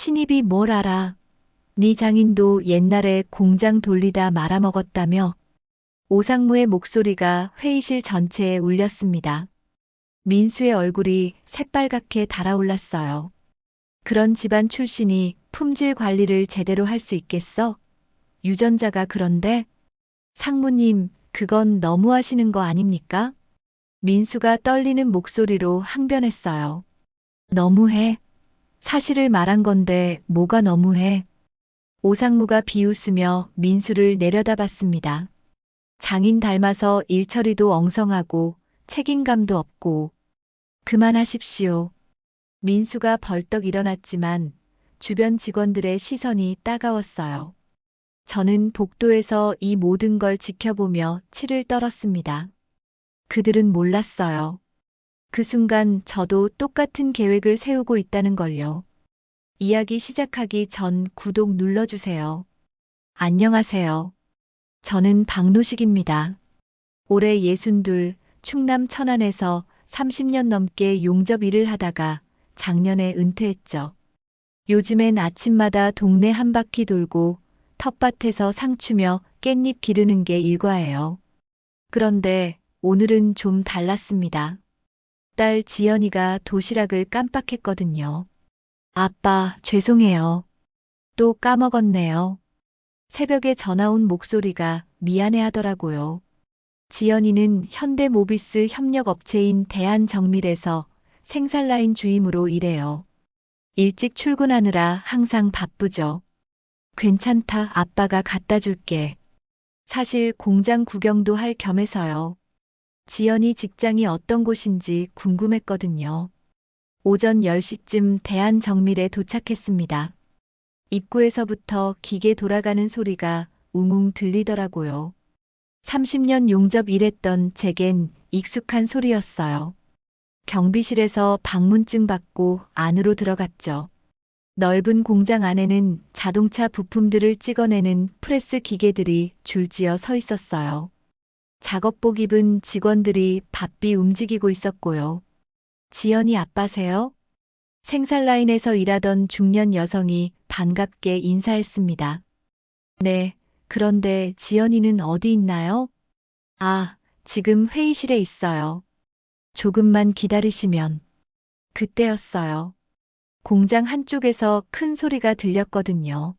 신입이 뭘 알아. 네 장인도 옛날에 공장 돌리다 말아먹었다며. 오상무의 목소리가 회의실 전체에 울렸습니다. 민수의 얼굴이 새빨갛게 달아올랐어요. 그런 집안 출신이 품질 관리를 제대로 할 수 있겠어? 유전자가 그런데? 상무님, 그건 너무하시는 거 아닙니까? 민수가 떨리는 목소리로 항변했어요. 너무해. 사실을 말한 건데 뭐가 너무해. 오상무가 비웃으며 민수를 내려다봤습니다. 장인 닮아서 일처리도 엉성하고 책임감도 없고. 그만하십시오. 민수가 벌떡 일어났지만 주변 직원들의 시선이 따가웠어요. 저는 복도에서 이 모든 걸 지켜보며 치를 떨었습니다. 그들은 몰랐어요. 그 순간 저도 똑같은 계획을 세우고 있다는 걸요. 이야기 시작하기 전 구독 눌러주세요. 안녕하세요. 저는 박노식입니다. 올해 62, 충남 천안에서 30년 넘게 용접 일을 하다가 작년에 은퇴했죠. 요즘엔 아침마다 동네 한 바퀴 돌고 텃밭에서 상추며 깻잎 기르는 게 일과예요. 그런데 오늘은 좀 달랐습니다. 딸 지연이가 도시락을 깜빡했거든요. 아빠, 죄송해요. 또 까먹었네요. 새벽에 전화 온 목소리가 미안해 하더라고요. 지연이는 현대모비스 협력업체인 대한정밀에서 생산라인 주임으로 일해요. 일찍 출근하느라 항상 바쁘죠. 괜찮다, 아빠가 갖다 줄게. 사실 공장 구경도 할 겸해서요. 지연이 직장이 어떤 곳인지 궁금했거든요. 오전 10시쯤 대한정밀에 도착했습니다. 입구에서부터 기계 돌아가는 소리가 웅웅 들리더라고요. 30년 용접 일했던 제겐 익숙한 소리였어요. 경비실에서 방문증 받고 안으로 들어갔죠. 넓은 공장 안에는 자동차 부품들을 찍어내는 프레스 기계들이 줄지어 서 있었어요. 작업복 입은 직원들이 바삐 움직이고 있었고요. 지연이 아빠세요? 생산라인에서 일하던 중년 여성이 반갑게 인사했습니다. 네, 그런데 지연이는 어디 있나요? 아, 지금 회의실에 있어요. 조금만 기다리시면. 그때였어요. 공장 한쪽에서 큰 소리가 들렸거든요.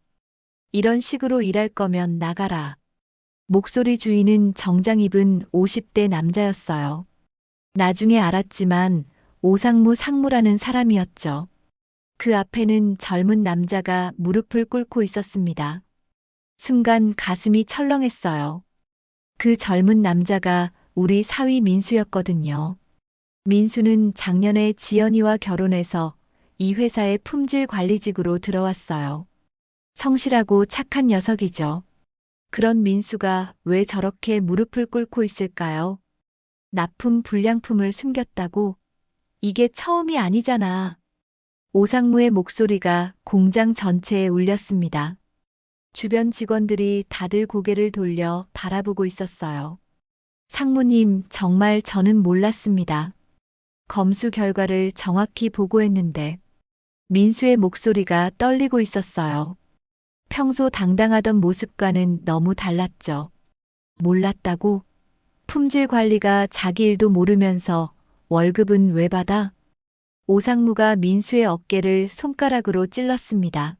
이런 식으로 일할 거면 나가라. 목소리 주인은 정장 입은 50대 남자였어요. 나중에 알았지만 오상무 상무라는 사람이었죠. 그 앞에는 젊은 남자가 무릎을 꿇고 있었습니다. 순간 가슴이 철렁했어요. 그 젊은 남자가 우리 사위 민수였거든요. 민수는 작년에 지연이와 결혼해서 이 회사의 품질 관리직으로 들어왔어요. 성실하고 착한 녀석이죠. 그런 민수가 왜 저렇게 무릎을 꿇고 있을까요? 납품 불량품을 숨겼다고? 이게 처음이 아니잖아. 오상무의 목소리가 공장 전체에 울렸습니다. 주변 직원들이 다들 고개를 돌려 바라보고 있었어요. 상무님, 정말 저는 몰랐습니다. 검수 결과를 정확히 보고했는데 민수의 목소리가 떨리고 있었어요. 평소 당당하던 모습과는 너무 달랐죠. 몰랐다고? 품질 관리가 자기 일도 모르면서 월급은 왜 받아? 오상무가 민수의 어깨를 손가락으로 찔렀습니다.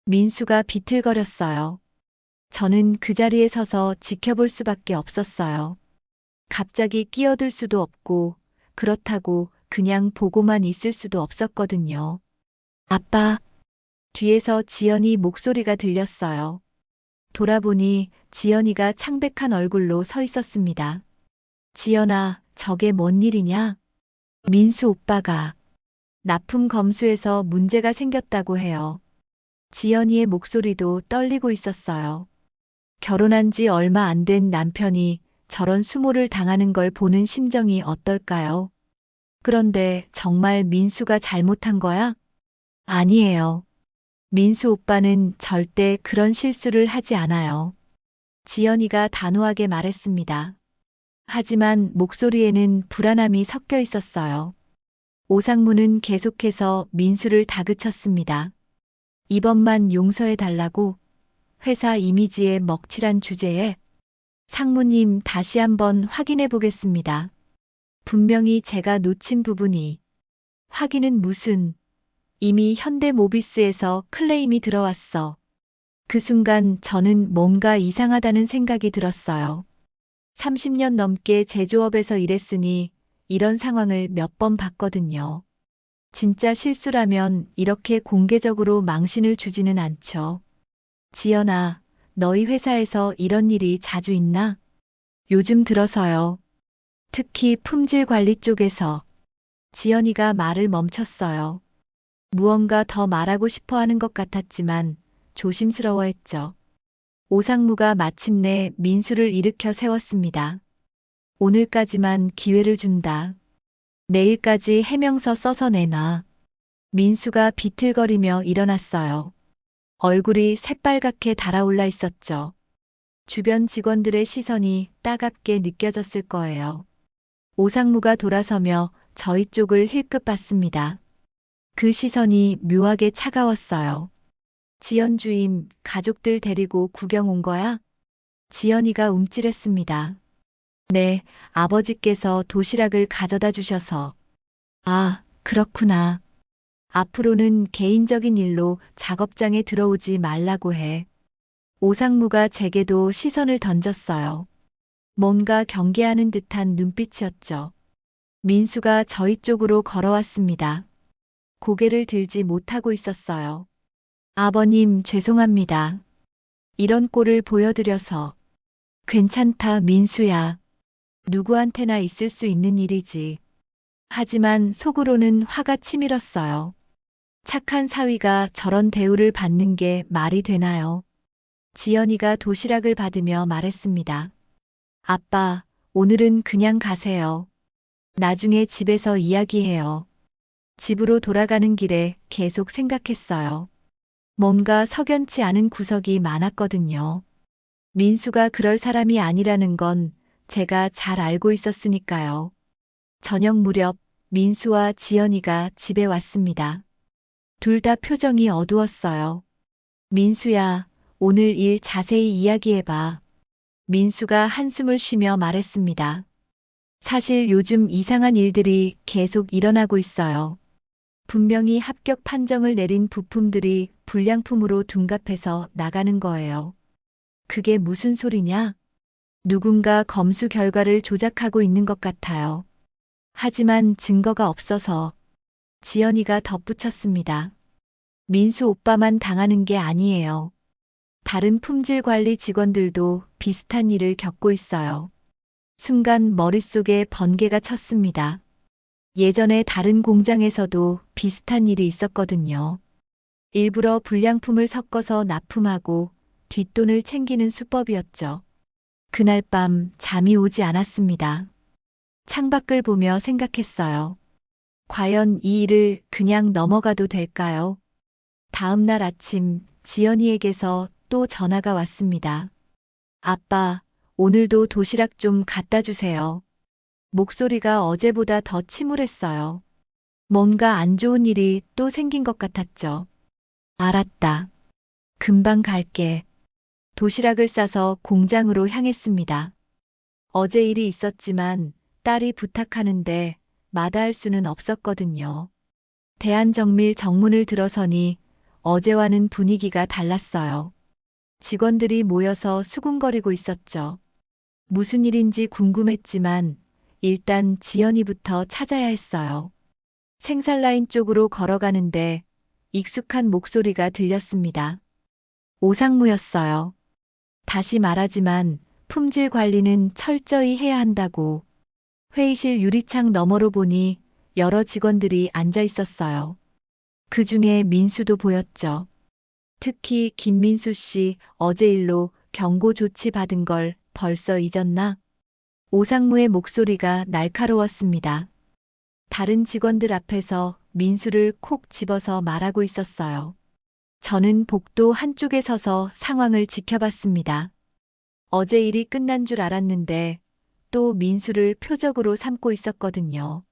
민수가 비틀거렸어요. 저는 그 자리에 서서 지켜볼 수밖에 없었어요. 갑자기 끼어들 수도 없고, 그렇다고 그냥 보고만 있을 수도 없었거든요. 아빠, 뒤에서 지연이 목소리가 들렸어요. 돌아보니 지연이가 창백한 얼굴로 서 있었습니다. 지연아, 저게 뭔 일이냐? 민수 오빠가 납품 검수에서 문제가 생겼다고 해요. 지연이의 목소리도 떨리고 있었어요. 결혼한 지 얼마 안 된 남편이 저런 수모를 당하는 걸 보는 심정이 어떨까요? 그런데 정말 민수가 잘못한 거야? 아니에요. 민수 오빠는 절대 그런 실수를 하지 않아요. 지연이가 단호하게 말했습니다. 하지만 목소리에는 불안함이 섞여 있었어요. 오상무는 계속해서 민수를 다그쳤습니다. 이번만 용서해 달라고 회사 이미지에 먹칠한 주제에 상무님 다시 한번 확인해 보겠습니다. 분명히 제가 놓친 부분이 확인은 무슨 이미 현대모비스에서 클레임이 들어왔어. 그 순간 저는 뭔가 이상하다는 생각이 들었어요. 30년 넘게 제조업에서 일했으니 이런 상황을 몇 번 봤거든요. 진짜 실수라면 이렇게 공개적으로 망신을 주지는 않죠. 지연아, 너희 회사에서 이런 일이 자주 있나? 요즘 들어서요. 특히 품질 관리 쪽에서. 지연이가 말을 멈췄어요. 무언가 더 말하고 싶어 하는 것 같았지만 조심스러워했죠. 오상무가 마침내 민수를 일으켜 세웠습니다. 오늘까지만 기회를 준다. 내일까지 해명서 써서 내놔. 민수가 비틀거리며 일어났어요. 얼굴이 새빨갛게 달아올라 있었죠. 주변 직원들의 시선이 따갑게 느껴졌을 거예요. 오상무가 돌아서며 저희 쪽을 힐끗 봤습니다. 그 시선이 묘하게 차가웠어요. 지연 주임, 가족들 데리고 구경 온 거야? 지연이가 움찔했습니다. 네, 아버지께서 도시락을 가져다 주셔서. 아, 그렇구나. 앞으로는 개인적인 일로 작업장에 들어오지 말라고 해. 오상무가 제게도 시선을 던졌어요. 뭔가 경계하는 듯한 눈빛이었죠. 민수가 저희 쪽으로 걸어왔습니다. 고개를 들지 못하고 있었어요. 아버님, 죄송합니다. 이런 꼴을 보여드려서. 괜찮다, 민수야. 누구한테나 있을 수 있는 일이지. 하지만 속으로는 화가 치밀었어요. 착한 사위가 저런 대우를 받는 게 말이 되나요? 지연이가 도시락을 받으며 말했습니다. 아빠, 오늘은 그냥 가세요. 나중에 집에서 이야기해요. 집으로 돌아가는 길에 계속 생각했어요. 뭔가 석연치 않은 구석이 많았거든요. 민수가 그럴 사람이 아니라는 건 제가 잘 알고 있었으니까요. 저녁 무렵 민수와 지연이가 집에 왔습니다. 둘 다 표정이 어두웠어요. 민수야, 오늘 일 자세히 이야기해봐. 민수가 한숨을 쉬며 말했습니다. 사실 요즘 이상한 일들이 계속 일어나고 있어요. 분명히 합격 판정을 내린 부품들이 불량품으로 둔갑해서 나가는 거예요. 그게 무슨 소리냐? 누군가 검수 결과를 조작하고 있는 것 같아요. 하지만 증거가 없어서 지연이가 덧붙였습니다. 민수 오빠만 당하는 게 아니에요. 다른 품질 관리 직원들도 비슷한 일을 겪고 있어요. 순간 머릿속에 번개가 쳤습니다. 예전에 다른 공장에서도 비슷한 일이 있었거든요. 일부러 불량품을 섞어서 납품하고 뒷돈을 챙기는 수법이었죠. 그날 밤 잠이 오지 않았습니다. 창밖을 보며 생각했어요. 과연 이 일을 그냥 넘어가도 될까요? 다음 날 아침 지연이에게서 또 전화가 왔습니다. 아빠, 오늘도 도시락 좀 갖다 주세요. 목소리가 어제보다 더 침울했어요. 뭔가 안 좋은 일이 또 생긴 것 같았죠. 알았다. 금방 갈게. 도시락을 싸서 공장으로 향했습니다. 어제 일이 있었지만 딸이 부탁하는데 마다할 수는 없었거든요. 대한정밀 정문을 들어서니 어제와는 분위기가 달랐어요. 직원들이 모여서 수군거리고 있었죠. 무슨 일인지 궁금했지만 일단 지연이부터 찾아야 했어요. 생산라인 쪽으로 걸어가는데 익숙한 목소리가 들렸습니다. 오상무였어요. 다시 말하지만 품질 관리는 철저히 해야 한다고. 회의실 유리창 너머로 보니 여러 직원들이 앉아 있었어요. 그 중에 민수도 보였죠. 특히 김민수 씨 어제 일로 경고 조치 받은 걸 벌써 잊었나? 오상무의 목소리가 날카로웠습니다. 다른 직원들 앞에서 민수를 콕 집어서 말하고 있었어요. 저는 복도 한쪽에 서서 상황을 지켜봤습니다. 어제 일이 끝난 줄 알았는데 또 민수를 표적으로 삼고 있었거든요.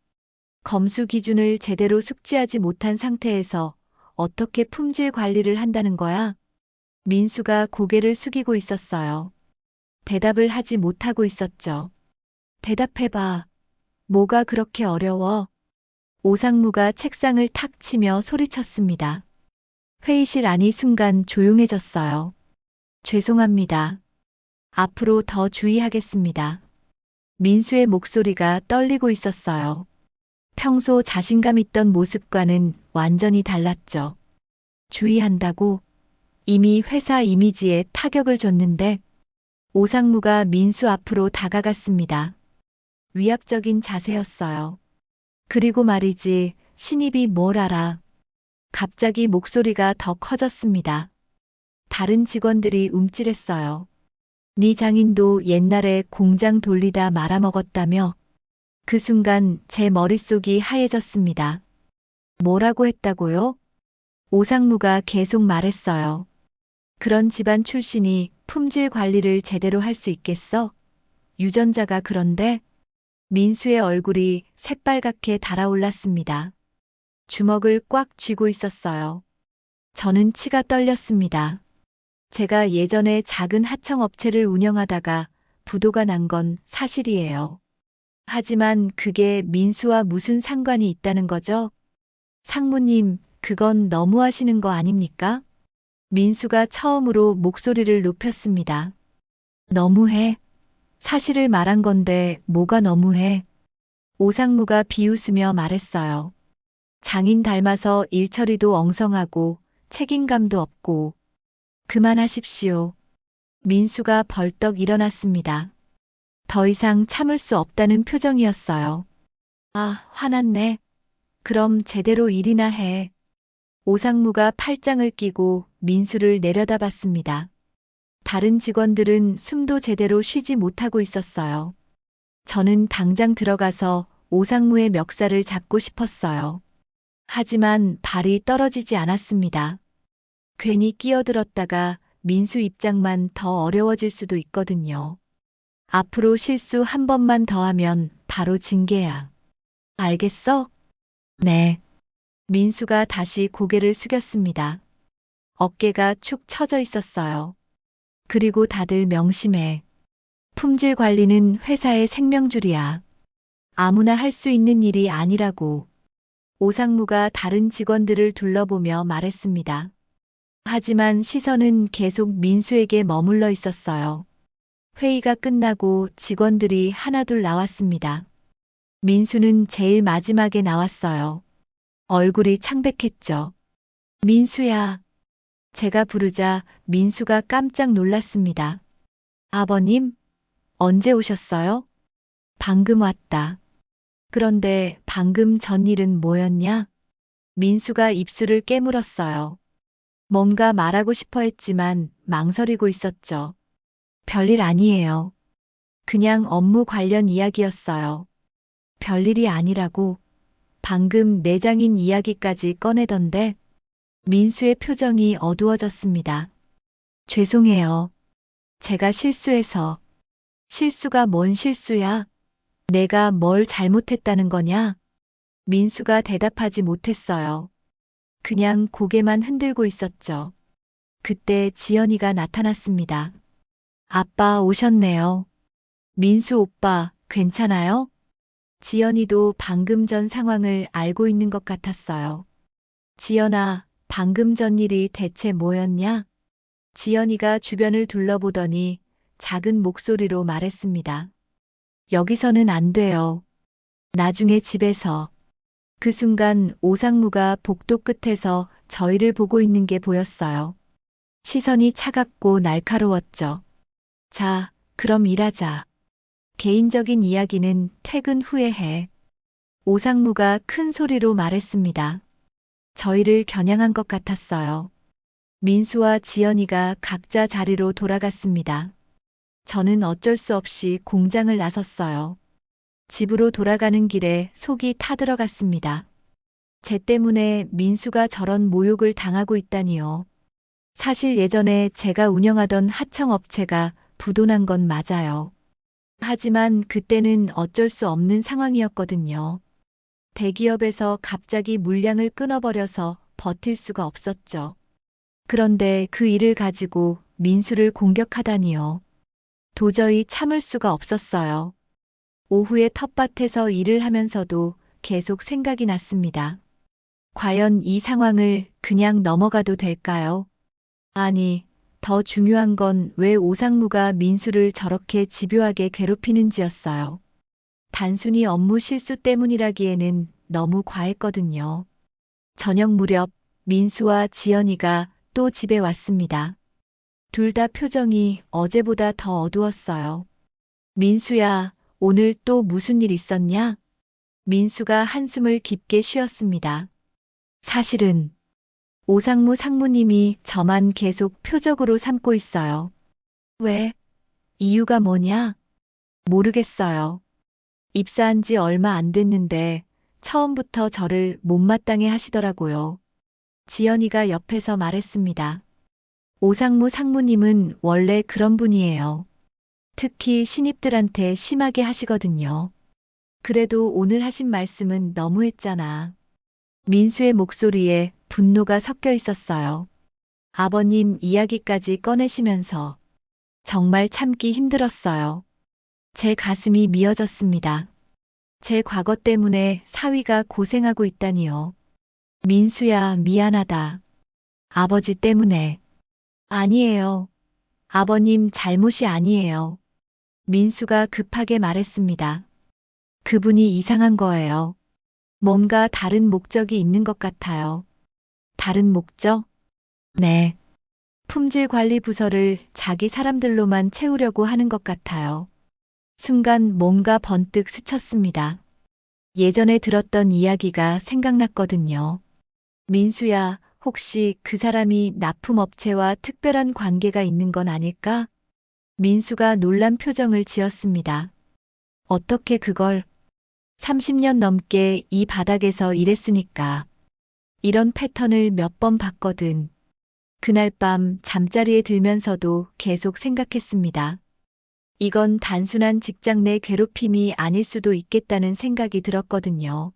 검수 기준을 제대로 숙지하지 못한 상태에서 어떻게 품질 관리를 한다는 거야? 민수가 고개를 숙이고 있었어요. 대답을 하지 못하고 있었죠. 대답해봐. 뭐가 그렇게 어려워? 오상무가 책상을 탁 치며 소리쳤습니다. 회의실 안이 순간 조용해졌어요. 죄송합니다. 앞으로 더 주의하겠습니다. 민수의 목소리가 떨리고 있었어요. 평소 자신감 있던 모습과는 완전히 달랐죠. 주의한다고 이미 회사 이미지에 타격을 줬는데 오상무가 민수 앞으로 다가갔습니다. 위압적인 자세였어요. 그리고 말이지, 신입이 뭘 알아. 갑자기 목소리가 더 커졌습니다. 다른 직원들이 움찔했어요. 네 장인도 옛날에 공장 돌리다 말아먹었다며. 그 순간 제 머릿속이 하얘졌습니다. 뭐라고 했다고요? 오상무가 계속 말했어요. 그런 집안 출신이 품질 관리를 제대로 할 수 있겠어? 유전자가 그런데? 민수의 얼굴이 새빨갛게 달아올랐습니다. 주먹을 꽉 쥐고 있었어요. 저는 치가 떨렸습니다. 제가 예전에 작은 하청업체를 운영하다가 부도가 난 건 사실이에요. 하지만 그게 민수와 무슨 상관이 있다는 거죠? 상무님, 그건 너무하시는 거 아닙니까? 민수가 처음으로 목소리를 높였습니다. 너무해. 사실을 말한 건데 뭐가 너무해. 오상무가 비웃으며 말했어요. 장인 닮아서 일처리도 엉성하고 책임감도 없고. 그만하십시오. 민수가 벌떡 일어났습니다. 더 이상 참을 수 없다는 표정이었어요. 아, 화났네. 그럼 제대로 일이나 해. 오상무가 팔짱을 끼고 민수를 내려다봤습니다. 다른 직원들은 숨도 제대로 쉬지 못하고 있었어요. 저는 당장 들어가서 오상무의 멱살을 잡고 싶었어요. 하지만 발이 떨어지지 않았습니다. 괜히 끼어들었다가 민수 입장만 더 어려워질 수도 있거든요. 앞으로 실수 한 번만 더 하면 바로 징계야. 알겠어? 네. 민수가 다시 고개를 숙였습니다. 어깨가 축 처져 있었어요. 그리고 다들 명심해. 품질 관리는 회사의 생명줄이야. 아무나 할 수 있는 일이 아니라고. 오상무가 다른 직원들을 둘러보며 말했습니다. 하지만 시선은 계속 민수에게 머물러 있었어요. 회의가 끝나고 직원들이 하나둘 나왔습니다. 민수는 제일 마지막에 나왔어요. 얼굴이 창백했죠. 민수야. 제가 부르자 민수가 깜짝 놀랐습니다. 아버님, 언제 오셨어요? 방금 왔다. 그런데 방금 전 일은 뭐였냐? 민수가 입술을 깨물었어요. 뭔가 말하고 싶어 했지만 망설이고 있었죠. 별일 아니에요. 그냥 업무 관련 이야기였어요. 별일이 아니라고. 방금 내장인 이야기까지 꺼내던데. 민수의 표정이 어두워졌습니다. 죄송해요. 제가 실수해서. 실수가 뭔 실수야? 내가 뭘 잘못했다는 거냐? 민수가 대답하지 못했어요. 그냥 고개만 흔들고 있었죠. 그때 지연이가 나타났습니다. 아빠 오셨네요. 민수 오빠, 괜찮아요? 지연이도 방금 전 상황을 알고 있는 것 같았어요. 지연아, 방금 전 일이 대체 뭐였냐? 지연이가 주변을 둘러보더니 작은 목소리로 말했습니다. 여기서는 안 돼요. 나중에 집에서. 그 순간 오상무가 복도 끝에서 저희를 보고 있는 게 보였어요. 시선이 차갑고 날카로웠죠. 자, 그럼 일하자. 개인적인 이야기는 퇴근 후에 해. 오상무가 큰 소리로 말했습니다. 저희를 겨냥한 것 같았어요. 민수와 지연이가 각자 자리로 돌아갔습니다. 저는 어쩔 수 없이 공장을 나섰어요. 집으로 돌아가는 길에 속이 타들어갔습니다. 제 때문에 민수가 저런 모욕을 당하고 있다니요. 사실 예전에 제가 운영하던 하청업체가 부도난 건 맞아요. 하지만 그때는 어쩔 수 없는 상황이었거든요. 대기업에서 갑자기 물량을 끊어버려서 버틸 수가 없었죠. 그런데 그 일을 가지고 민수를 공격하다니요. 도저히 참을 수가 없었어요. 오후에 텃밭에서 일을 하면서도 계속 생각이 났습니다. 과연 이 상황을 그냥 넘어가도 될까요? 아니, 더 중요한 건 왜 오상무가 민수를 저렇게 집요하게 괴롭히는지였어요. 단순히 업무 실수 때문이라기에는 너무 과했거든요. 저녁 무렵 민수와 지연이가 또 집에 왔습니다. 둘 다 표정이 어제보다 더 어두웠어요. 민수야, 오늘 또 무슨 일 있었냐? 민수가 한숨을 깊게 쉬었습니다. 사실은 오상무 상무님이 저만 계속 표적으로 삼고 있어요. 왜? 이유가 뭐냐? 모르겠어요. 입사한 지 얼마 안 됐는데 처음부터 저를 못마땅해 하시더라고요. 지연이가 옆에서 말했습니다. 오상무 상무님은 원래 그런 분이에요. 특히 신입들한테 심하게 하시거든요. 그래도 오늘 하신 말씀은 너무했잖아. 민수의 목소리에 분노가 섞여 있었어요. 아버님 이야기까지 꺼내시면서 정말 참기 힘들었어요. 제 가슴이 미어졌습니다. 제 과거 때문에 사위가 고생하고 있다니요. 민수야, 미안하다. 아버지 때문에. 아니에요. 아버님 잘못이 아니에요. 민수가 급하게 말했습니다. 그분이 이상한 거예요. 뭔가 다른 목적이 있는 것 같아요. 다른 목적? 네. 품질 관리 부서를 자기 사람들로만 채우려고 하는 것 같아요. 순간 뭔가 번뜩 스쳤습니다. 예전에 들었던 이야기가 생각났거든요. 민수야, 혹시 그 사람이 납품업체와 특별한 관계가 있는 건 아닐까? 민수가 놀란 표정을 지었습니다. 어떻게 그걸? 30년 넘게 이 바닥에서 일했으니까. 이런 패턴을 몇 번 봤거든. 그날 밤 잠자리에 들면서도 계속 생각했습니다. 이건 단순한 직장 내 괴롭힘이 아닐 수도 있겠다는 생각이 들었거든요.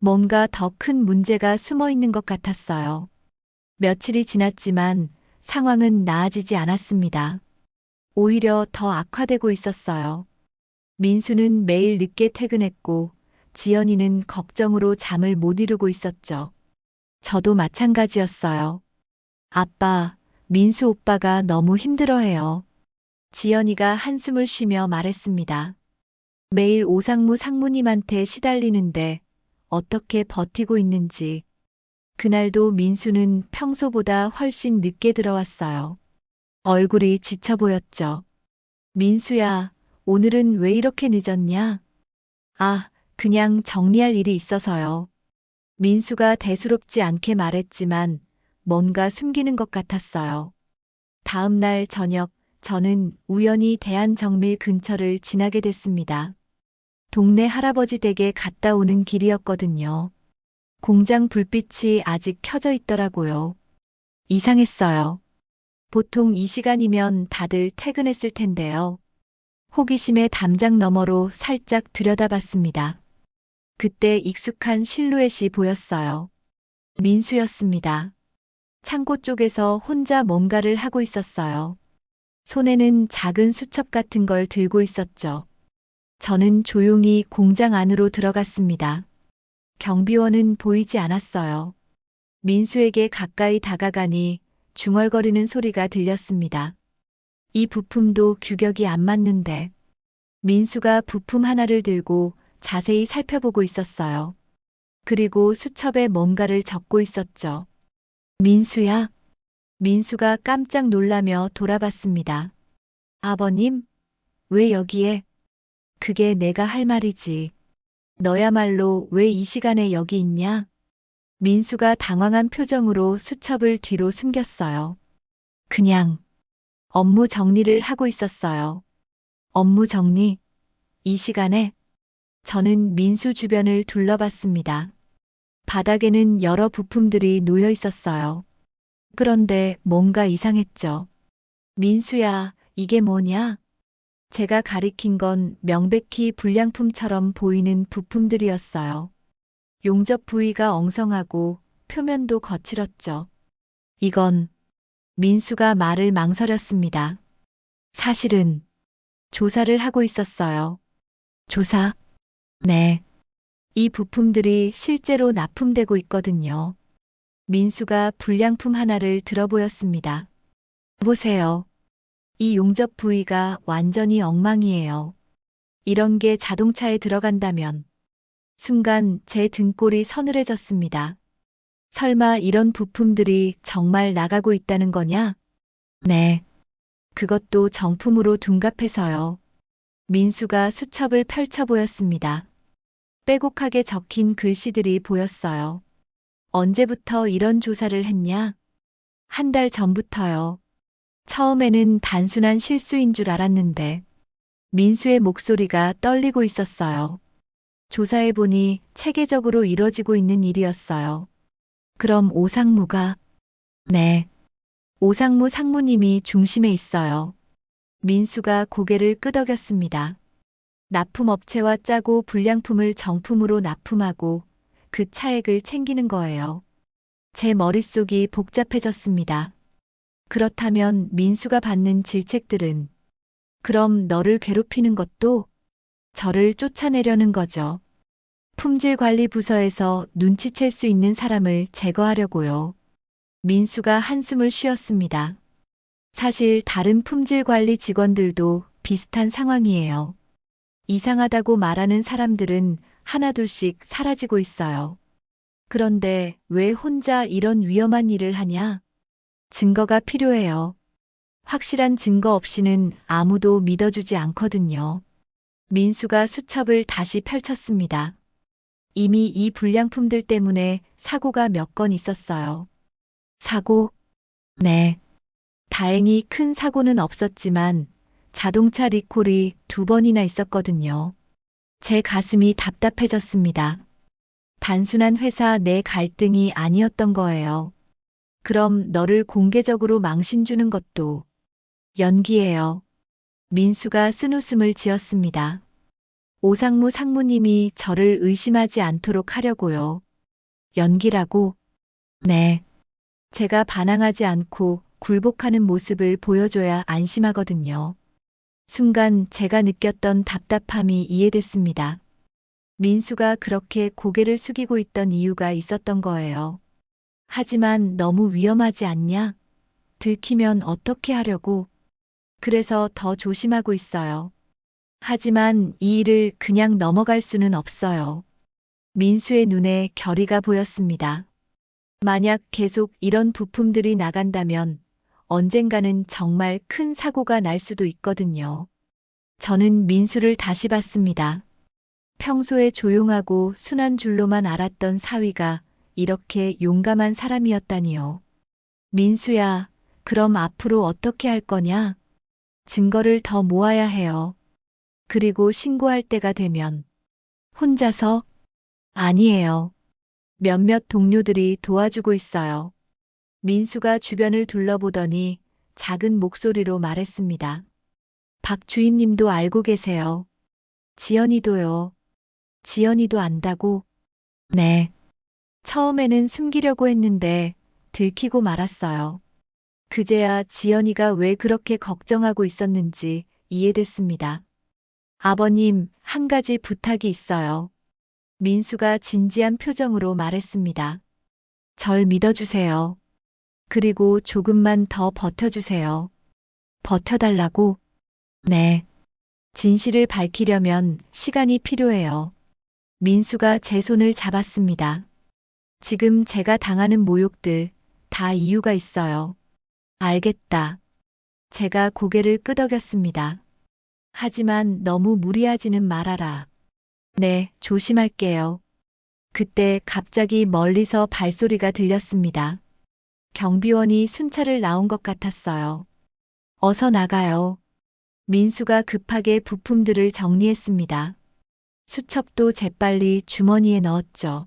뭔가 더 큰 문제가 숨어 있는 것 같았어요. 며칠이 지났지만 상황은 나아지지 않았습니다. 오히려 더 악화되고 있었어요. 민수는 매일 늦게 퇴근했고 지연이는 걱정으로 잠을 못 이루고 있었죠. 저도 마찬가지였어요. 아빠, 민수 오빠가 너무 힘들어해요. 지연이가 한숨을 쉬며 말했습니다. 매일 오상무 상무님한테 시달리는데 어떻게 버티고 있는지. 그날도 민수는 평소보다 훨씬 늦게 들어왔어요. 얼굴이 지쳐 보였죠. 민수야, 오늘은 왜 이렇게 늦었냐? 아, 그냥 정리할 일이 있어서요. 민수가 대수롭지 않게 말했지만 뭔가 숨기는 것 같았어요. 다음 날 저녁, 저는 우연히 대한정밀 근처를 지나게 됐습니다. 동네 할아버지 댁에 갔다 오는 길이었거든요. 공장 불빛이 아직 켜져 있더라고요. 이상했어요. 보통 이 시간이면 다들 퇴근했을 텐데요. 호기심에 담장 너머로 살짝 들여다봤습니다. 그때 익숙한 실루엣이 보였어요. 민수였습니다. 창고 쪽에서 혼자 뭔가를 하고 있었어요. 손에는 작은 수첩 같은 걸 들고 있었죠. 저는 조용히 공장 안으로 들어갔습니다. 경비원은 보이지 않았어요. 민수에게 가까이 다가가니 중얼거리는 소리가 들렸습니다. 이 부품도 규격이 안 맞는데. 민수가 부품 하나를 들고 자세히 살펴보고 있었어요. 그리고 수첩에 뭔가를 적고 있었죠. 민수야? 민수가 깜짝 놀라며 돌아봤습니다. 아버님? 왜 여기에? 그게 내가 할 말이지. 너야말로 왜 이 시간에 여기 있냐? 민수가 당황한 표정으로 수첩을 뒤로 숨겼어요. 그냥 업무 정리를 하고 있었어요. 업무 정리? 이 시간에? 저는 민수 주변을 둘러봤습니다. 바닥에는 여러 부품들이 놓여 있었어요. 그런데 뭔가 이상했죠. 민수야, 이게 뭐냐? 제가 가리킨 건 명백히 불량품처럼 보이는 부품들이었어요. 용접 부위가 엉성하고 표면도 거칠었죠. 이건 민수가 말을 망설였습니다. 사실은 조사를 하고 있었어요. 조사? 네. 이 부품들이 실제로 납품되고 있거든요. 민수가 불량품 하나를 들어 보였습니다. 보세요. 이 용접 부위가 완전히 엉망이에요. 이런 게 자동차에 들어간다면 순간 제 등골이 서늘해졌습니다. 설마 이런 부품들이 정말 나가고 있다는 거냐? 네. 그것도 정품으로 둔갑해서요. 민수가 수첩을 펼쳐 보였습니다. 빼곡하게 적힌 글씨들이 보였어요. 언제부터 이런 조사를 했냐? 한 달 전부터요. 처음에는 단순한 실수인 줄 알았는데 민수의 목소리가 떨리고 있었어요. 조사해보니 체계적으로 이뤄지고 있는 일이었어요. 그럼 오상무가? 네. 오상무 상무님이 중심에 있어요. 민수가 고개를 끄덕였습니다. 납품업체와 짜고 불량품을 정품으로 납품하고 그 차액을 챙기는 거예요. 제 머릿속이 복잡해졌습니다. 그렇다면 민수가 받는 질책들은 그럼 너를 괴롭히는 것도 저를 쫓아내려는 거죠. 품질관리부서에서 눈치챌 수 있는 사람을 제거하려고요. 민수가 한숨을 쉬었습니다. 사실 다른 품질관리 직원들도 비슷한 상황이에요. 이상하다고 말하는 사람들은 하나둘씩 사라지고 있어요. 그런데 왜 혼자 이런 위험한 일을 하냐? 증거가 필요해요. 확실한 증거 없이는 아무도 믿어주지 않거든요. 민수가 수첩을 다시 펼쳤습니다. 이미 이 불량품들 때문에 사고가 몇 건 있었어요. 사고? 네. 다행히 큰 사고는 없었지만 자동차 리콜이 2번이나 있었거든요. 제 가슴이 답답해졌습니다. 단순한 회사 내 갈등이 아니었던 거예요. 그럼 너를 공개적으로 망신 주는 것도 연기예요. 민수가 쓴웃음을 지었습니다. 오상무 상무님이 저를 의심하지 않도록 하려고요. 연기라고? 네. 제가 반항하지 않고 굴복하는 모습을 보여줘야 안심하거든요. 순간 제가 느꼈던 답답함이 이해됐습니다. 민수가 그렇게 고개를 숙이고 있던 이유가 있었던 거예요. 하지만 너무 위험하지 않냐? 들키면 어떻게 하려고? 그래서 더 조심하고 있어요. 하지만 이 일을 그냥 넘어갈 수는 없어요. 민수의 눈에 결의가 보였습니다. 만약 계속 이런 부품들이 나간다면 언젠가는 정말 큰 사고가 날 수도 있거든요. 저는 민수를 다시 봤습니다. 평소에 조용하고 순한 줄로만 알았던 사위가 이렇게 용감한 사람이었다니요. 민수야, 그럼 앞으로 어떻게 할 거냐? 증거를 더 모아야 해요. 그리고 신고할 때가 되면 혼자서? 아니에요. 몇몇 동료들이 도와주고 있어요. 민수가 주변을 둘러보더니 작은 목소리로 말했습니다. 박 주임님도 알고 계세요. 지연이도요. 지연이도 안다고? 네. 처음에는 숨기려고 했는데 들키고 말았어요. 그제야 지연이가 왜 그렇게 걱정하고 있었는지 이해됐습니다. 아버님, 한 가지 부탁이 있어요. 민수가 진지한 표정으로 말했습니다. 절 믿어주세요. 그리고 조금만 더 버텨주세요. 버텨달라고? 네. 진실을 밝히려면 시간이 필요해요. 민수가 제 손을 잡았습니다. 지금 제가 당하는 모욕들 다 이유가 있어요. 알겠다. 제가 고개를 끄덕였습니다. 하지만 너무 무리하지는 말아라. 네, 조심할게요. 그때 갑자기 멀리서 발소리가 들렸습니다. 경비원이 순찰을 나온 것 같았어요. 어서 나가요. 민수가 급하게 부품들을 정리했습니다. 수첩도 재빨리 주머니에 넣었죠.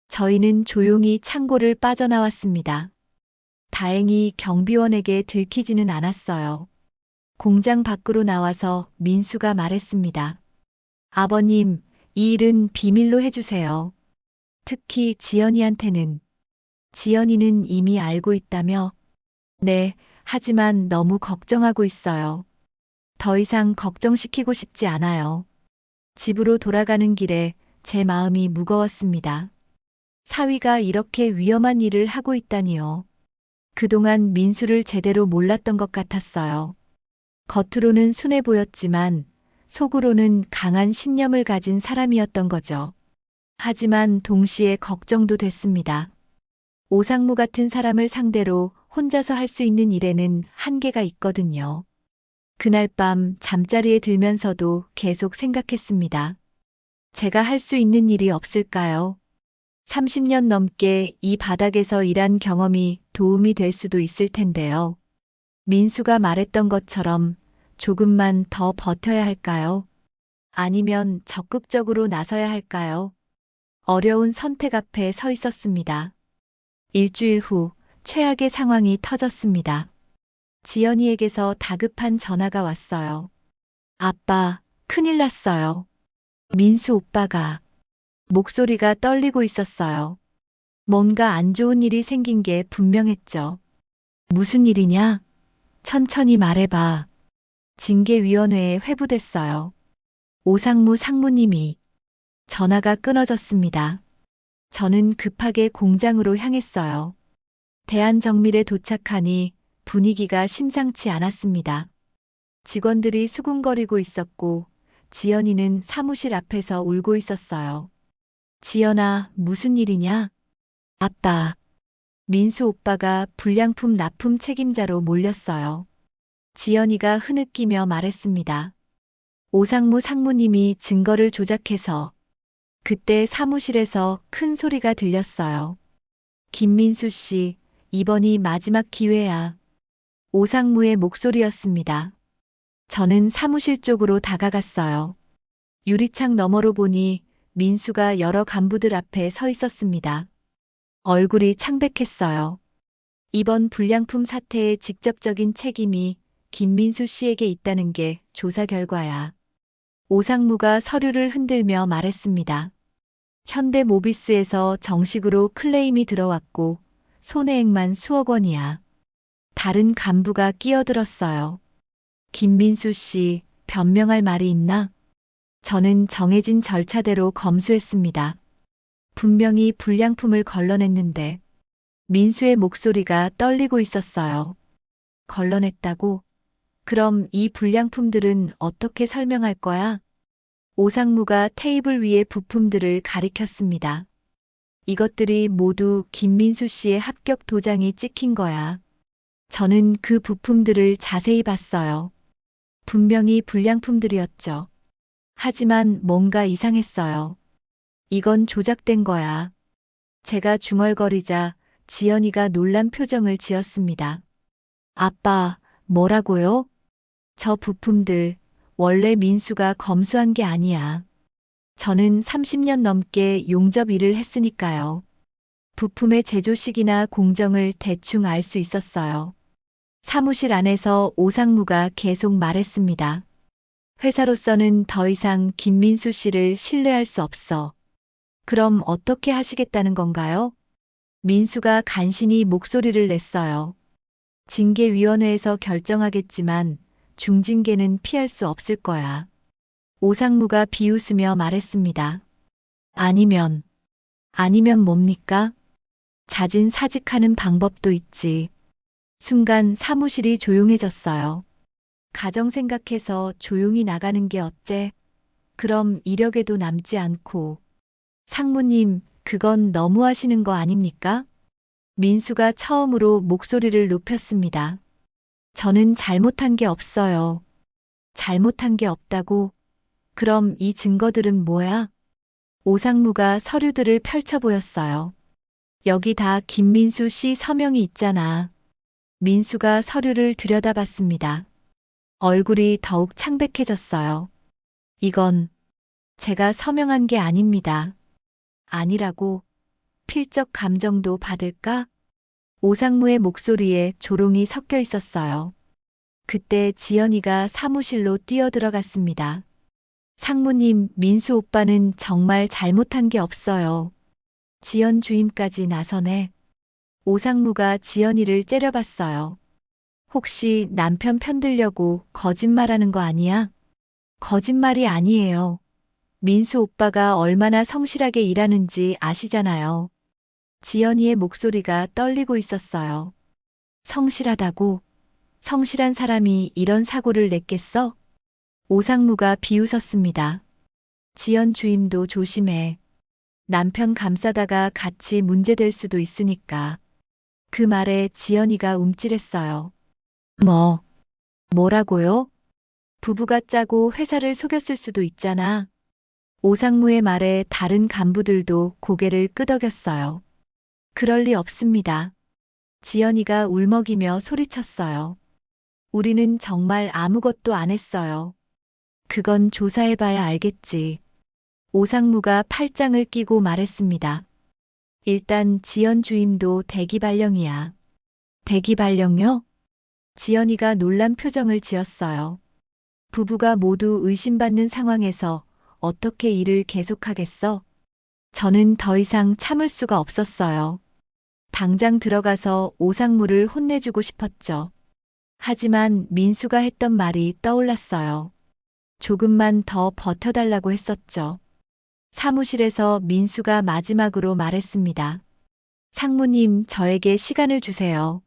저희는 조용히 창고를 빠져나왔습니다. 다행히 경비원에게 들키지는 않았어요. 공장 밖으로 나와서 민수가 말했습니다. 아버님, 이 일은 비밀로 해주세요. 특히 지연이한테는. 지연이는 이미 알고 있다며? 네, 하지만 너무 걱정하고 있어요. 더 이상 걱정시키고 싶지 않아요. 집으로 돌아가는 길에 제 마음이 무거웠습니다. 사위가 이렇게 위험한 일을 하고 있다니요. 그동안 민수를 제대로 몰랐던 것 같았어요. 겉으로는 순해 보였지만 속으로는 강한 신념을 가진 사람이었던 거죠. 하지만 동시에 걱정도 됐습니다. 오상무 같은 사람을 상대로 혼자서 할 수 있는 일에는 한계가 있거든요. 그날 밤 잠자리에 들면서도 계속 생각했습니다. 제가 할 수 있는 일이 없을까요? 30년 넘게 이 바닥에서 일한 경험이 도움이 될 수도 있을 텐데요. 민수가 말했던 것처럼 조금만 더 버텨야 할까요? 아니면 적극적으로 나서야 할까요? 어려운 선택 앞에 서 있었습니다. 일주일 후 최악의 상황이 터졌습니다. 지연이에게서 다급한 전화가 왔어요. 아빠, 큰일 났어요. 민수 오빠가. 목소리가 떨리고 있었어요. 뭔가 안 좋은 일이 생긴 게 분명했죠. 무슨 일이냐? 천천히 말해봐. 징계위원회에 회부됐어요. 오상무 상무님이. 전화가 끊어졌습니다. 저는 급하게 공장으로 향했어요. 대한정밀에 도착하니 분위기가 심상치 않았습니다. 직원들이 수군거리고 있었고 지연이는 사무실 앞에서 울고 있었어요. 지연아, 무슨 일이냐? 아빠, 민수 오빠가 불량품 납품 책임자로 몰렸어요. 지연이가 흐느끼며 말했습니다. 오상무 상무님이 증거를 조작해서. 그때 사무실에서 큰 소리가 들렸어요. 김민수 씨, 이번이 마지막 기회야. 오상무의 목소리였습니다. 저는 사무실 쪽으로 다가갔어요. 유리창 너머로 보니 민수가 여러 간부들 앞에 서 있었습니다. 얼굴이 창백했어요. 이번 불량품 사태의 직접적인 책임이 김민수 씨에게 있다는 게 조사 결과야. 오상무가 서류를 흔들며 말했습니다. 현대모비스에서 정식으로 클레임이 들어왔고 손해액만 수억 원이야. 다른 간부가 끼어들었어요. 김민수 씨, 변명할 말이 있나? 저는 정해진 절차대로 검수했습니다. 분명히 불량품을 걸러냈는데 민수의 목소리가 떨리고 있었어요. 걸러냈다고? 그럼 이 불량품들은 어떻게 설명할 거야? 오상무가 테이블 위의 부품들을 가리켰습니다. 이것들이 모두 김민수 씨의 합격 도장이 찍힌 거야. 저는 그 부품들을 자세히 봤어요. 분명히 불량품들이었죠. 하지만 뭔가 이상했어요. 이건 조작된 거야. 제가 중얼거리자 지연이가 놀란 표정을 지었습니다. 아빠, 뭐라고요? 저 부품들 원래 민수가 검수한 게 아니야. 저는 30년 넘게 용접 일을 했으니까요. 부품의 제조 시기나 공정을 대충 알 수 있었어요. 사무실 안에서 오상무가 계속 말했습니다. 회사로서는 더 이상 김민수 씨를 신뢰할 수 없어. 그럼 어떻게 하시겠다는 건가요? 민수가 간신히 목소리를 냈어요. 징계위원회에서 결정하겠지만 중징계는 피할 수 없을 거야. 오상무가 비웃으며 말했습니다. 아니면 뭡니까? 자진 사직하는 방법도 있지. 순간 사무실이 조용해졌어요. 가정 생각해서 조용히 나가는 게 어째? 그럼 이력에도 남지 않고. 상무님, 그건 너무하시는 거 아닙니까? 민수가 처음으로 목소리를 높였습니다. 저는 잘못한 게 없어요. 잘못한 게 없다고? 그럼 이 증거들은 뭐야? 오상무가 서류들을 펼쳐 보였어요. 여기 다 김민수 씨 서명이 있잖아. 민수가 서류를 들여다봤습니다. 얼굴이 더욱 창백해졌어요. 이건 제가 서명한 게 아닙니다. 아니라고? 필적 감정도 받을까? 오상무의 목소리에 조롱이 섞여 있었어요. 그때 지연이가 사무실로 뛰어들어갔습니다. 상무님, 민수 오빠는 정말 잘못한 게 없어요. 지연 주임까지 나서네. 오상무가 지연이를 째려봤어요. 혹시 남편 편들려고 거짓말하는 거 아니야? 거짓말이 아니에요. 민수 오빠가 얼마나 성실하게 일하는지 아시잖아요. 지연이의 목소리가 떨리고 있었어요. 성실하다고? 성실한 사람이 이런 사고를 냈겠어? 오상무가 비웃었습니다. 지연 주임도 조심해. 남편 감싸다가 같이 문제될 수도 있으니까. 그 말에 지연이가 움찔했어요. 뭐라고요? 부부가 짜고 회사를 속였을 수도 있잖아. 오상무의 말에 다른 간부들도 고개를 끄덕였어요. 그럴 리 없습니다. 지연이가 울먹이며 소리쳤어요. 우리는 정말 아무것도 안 했어요. 그건 조사해봐야 알겠지. 오상무가 팔짱을 끼고 말했습니다. 일단 지연 주임도 대기발령이야. 대기발령요? 지연이가 놀란 표정을 지었어요. 부부가 모두 의심받는 상황에서 어떻게 일을 계속하겠어? 저는 더 이상 참을 수가 없었어요. 당장 들어가서 오상무를 혼내주고 싶었죠. 하지만 민수가 했던 말이 떠올랐어요. 조금만 더 버텨달라고 했었죠. 사무실에서 민수가 마지막으로 말했습니다. 상무님, 저에게 시간을 주세요.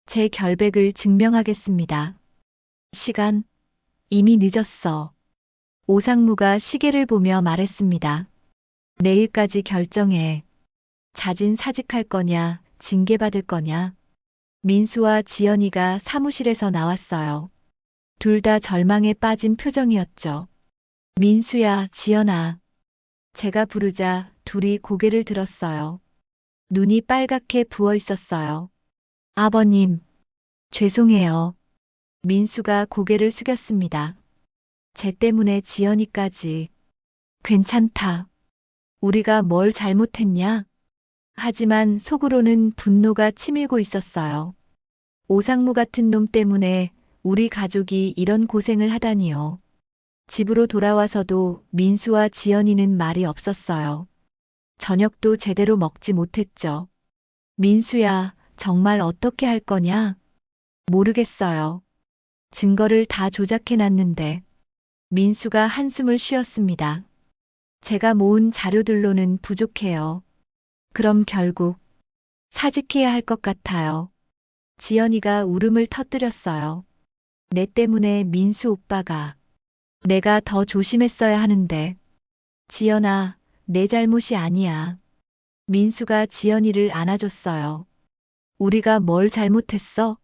제 결백을 증명하겠습니다. 시간? 이미 늦었어. 오상무가 시계를 보며 말했습니다. 내일까지 결정해. 자진 사직할 거냐, 징계받을 거냐. 민수와 지연이가 사무실에서 나왔어요. 둘 다 절망에 빠진 표정이었죠. 민수야, 지연아. 제가 부르자 둘이 고개를 들었어요. 눈이 빨갛게 부어 있었어요. 아버님, 죄송해요. 민수가 고개를 숙였습니다. 쟤 때문에 지연이까지. 괜찮다. 우리가 뭘 잘못했냐? 하지만 속으로는 분노가 치밀고 있었어요. 오상무 같은 놈 때문에 우리 가족이 이런 고생을 하다니요. 집으로 돌아와서도 민수와 지연이는 말이 없었어요. 저녁도 제대로 먹지 못했죠. 민수야, 정말 어떻게 할 거냐? 모르겠어요. 증거를 다 조작해놨는데. 민수가 한숨을 쉬었습니다. 제가 모은 자료들로는 부족해요. 그럼 결국 사직해야 할 것 같아요. 지연이가 울음을 터뜨렸어요. 내 때문에 민수 오빠가. 내가 더 조심했어야 하는데. 지연아, 내 잘못이 아니야. 민수가 지연이를 안아줬어요. 우리가 뭘 잘못했어?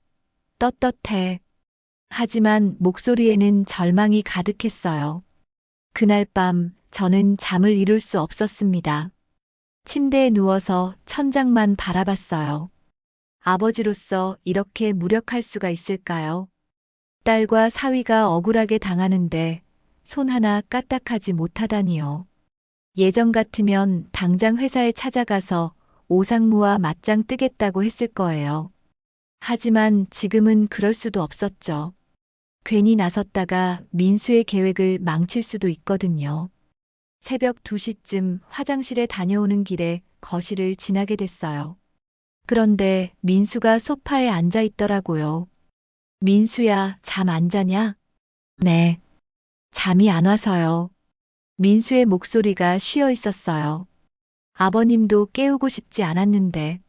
떳떳해. 하지만 목소리에는 절망이 가득했어요. 그날 밤 저는 잠을 이룰 수 없었습니다. 침대에 누워서 천장만 바라봤어요. 아버지로서 이렇게 무력할 수가 있을까요? 딸과 사위가 억울하게 당하는데 손 하나 까딱하지 못하다니요. 예전 같으면 당장 회사에 찾아가서 오상무와 맞짱 뜨겠다고 했을 거예요. 하지만 지금은 그럴 수도 없었죠. 괜히 나섰다가 민수의 계획을 망칠 수도 있거든요. 새벽 2시쯤 화장실에 다녀오는 길에 거실을 지나게 됐어요. 그런데 민수가 소파에 앉아 있더라고요. 민수야, 잠 안 자냐? 네. 잠이 안 와서요. 민수의 목소리가 쉬어 있었어요. 아버님도 깨우고 싶지 않았는데.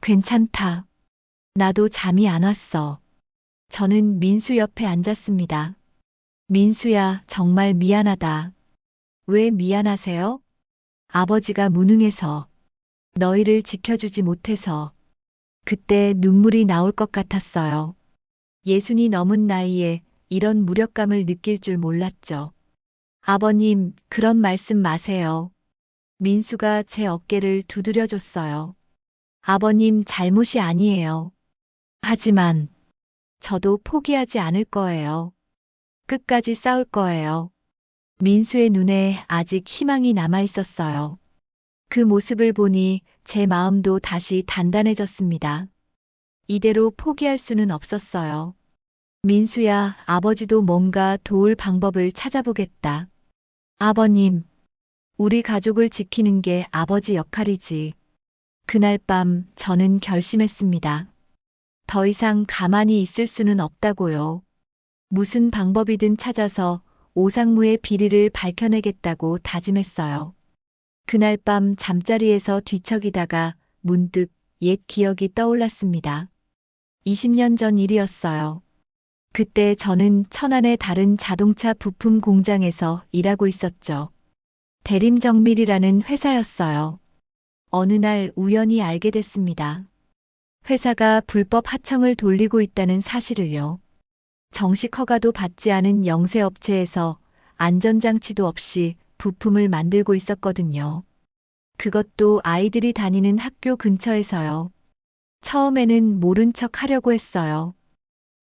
괜찮다. 나도 잠이 안 왔어. 저는 민수 옆에 앉았습니다. 민수야, 정말 미안하다. 왜 미안하세요? 아버지가 무능해서. 너희를 지켜주지 못해서. 그때 눈물이 나올 것 같았어요. 예순이 넘은 나이에 이런 무력감을 느낄 줄 몰랐죠. 아버님, 그런 말씀 마세요. 민수가 제 어깨를 두드려줬어요. 아버님 잘못이 아니에요. 하지만 저도 포기하지 않을 거예요. 끝까지 싸울 거예요. 민수의 눈에 아직 희망이 남아 있었어요. 그 모습을 보니 제 마음도 다시 단단해졌습니다. 이대로 포기할 수는 없었어요. 민수야, 아버지도 뭔가 도울 방법을 찾아보겠다. 아버님, 우리 가족을 지키는 게 아버지 역할이지. 그날 밤 저는 결심했습니다. 더 이상 가만히 있을 수는 없다고요. 무슨 방법이든 찾아서 오상무의 비리를 밝혀내겠다고 다짐했어요. 그날 밤 잠자리에서 뒤척이다가 문득 옛 기억이 떠올랐습니다. 20년 전 일이었어요. 그때 저는 천안의 다른 자동차 부품 공장에서 일하고 있었죠. 대림정밀이라는 회사였어요. 어느 날 우연히 알게 됐습니다. 회사가 불법 하청을 돌리고 있다는 사실을요. 정식 허가도 받지 않은 영세업체에서 안전장치도 없이 부품을 만들고 있었거든요. 그것도 아이들이 다니는 학교 근처에서요. 처음에는 모른 척 하려고 했어요.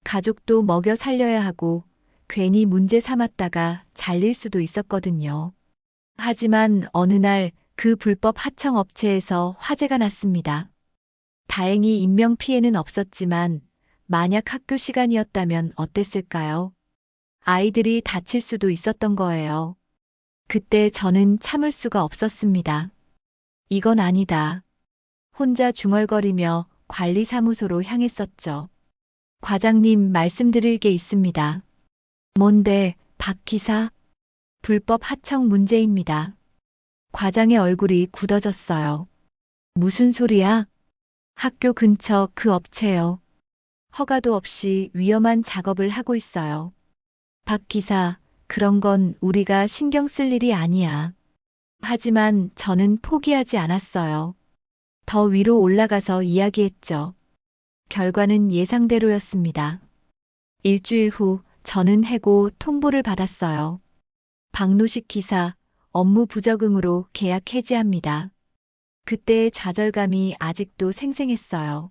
가족도 먹여 살려야 하고 괜히 문제 삼았다가 잘릴 수도 있었거든요. 하지만 어느 날 그 불법 하청 업체에서 화재가 났습니다. 다행히 인명 피해는 없었지만 만약 학교 시간이었다면 어땠을까요? 아이들이 다칠 수도 있었던 거예요. 그때 저는 참을 수가 없었습니다. 이건 아니다. 혼자 중얼거리며 관리사무소로 향했었죠. 과장님, 말씀드릴 게 있습니다. 뭔데, 박 기사? 불법 하청 문제입니다. 과장의 얼굴이 굳어졌어요. 무슨 소리야? 학교 근처 그 업체요. 허가도 없이 위험한 작업을 하고 있어요. 박 기사, 그런 건 우리가 신경 쓸 일이 아니야. 하지만 저는 포기하지 않았어요. 더 위로 올라가서 이야기했죠. 결과는 예상대로였습니다. 일주일 후 저는 해고 통보를 받았어요. 박노식 기사, 업무 부적응으로 계약 해지합니다. 그때의 좌절감이 아직도 생생했어요.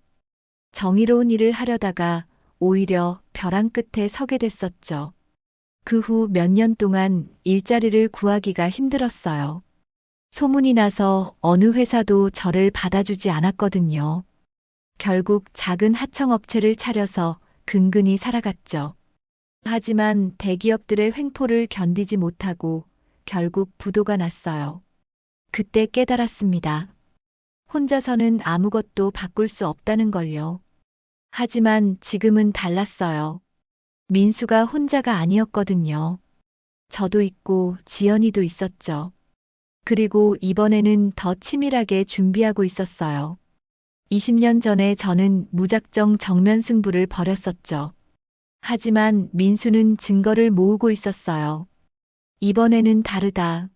정의로운 일을 하려다가 오히려 벼랑 끝에 서게 됐었죠. 그 후 몇 년 동안 일자리를 구하기가 힘들었어요. 소문이 나서 어느 회사도 저를 받아주지 않았거든요. 결국 작은 하청업체를 차려서 근근히 살아갔죠. 하지만 대기업들의 횡포를 견디지 못하고 결국 부도가 났어요. 그때 깨달았습니다. 혼자서는 아무것도 바꿀 수 없다는 걸요. 하지만 지금은 달랐어요. 민수가 혼자가 아니었거든요. 저도 있고 지연이도 있었죠. 그리고 이번에는 더 치밀하게 준비하고 있었어요. 20년 전에 저는 무작정 정면 승부를 벌였었죠. 하지만 민수는 증거를 모으고 있었어요. 이번에는 다르다.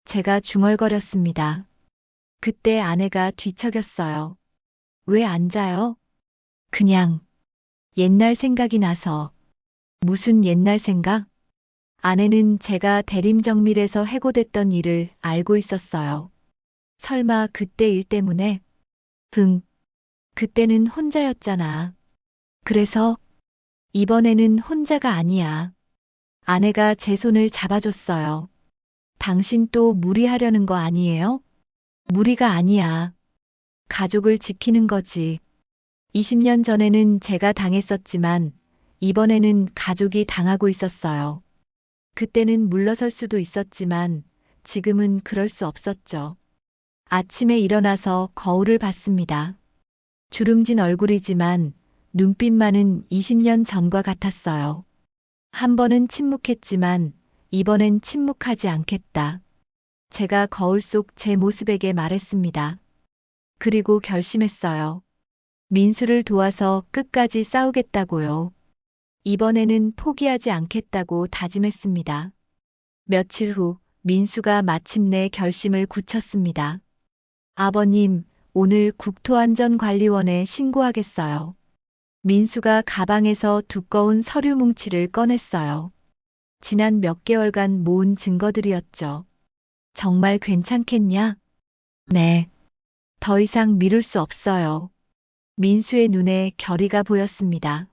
제가 중얼거렸습니다. 그때 아내가 뒤척였어요. 왜 앉아요? 그냥 옛날 생각이 나서. 무슨 옛날 생각? 아내는 제가 대림정밀에서 해고됐던 일을 알고 있었어요. 설마 그때 일 때문에? 그때는 혼자였잖아. 그래서 이번에는 혼자가 아니야. 아내가 제 손을 잡아줬어요. 당신 또 무리하려는 거 아니에요? 무리가 아니야. 가족을 지키는 거지. 20년 전에는 제가 당했었지만 이번에는 가족이 당하고 있었어요. 그때는 물러설 수도 있었지만 지금은 그럴 수 없었죠. 아침에 일어나서 거울을 봤습니다. 주름진 얼굴이지만 눈빛만은 20년 전과 같았어요. 한 번은 침묵했지만 이번엔 침묵하지 않겠다. 제가 거울 속 제 모습에게 말했습니다. 그리고 결심했어요. 민수를 도와서 끝까지 싸우겠다고요. 이번에는 포기하지 않겠다고 다짐했습니다. 며칠 후 민수가 마침내 결심을 굳혔습니다. 아버님, 오늘 국토안전관리원에 신고하겠어요. 민수가 가방에서 두꺼운 서류 뭉치를 꺼냈어요. 지난 몇 개월간 모은 증거들이었죠. 정말 괜찮겠냐? 네. 더 이상 미룰 수 없어요. 민수의 눈에 결의가 보였습니다.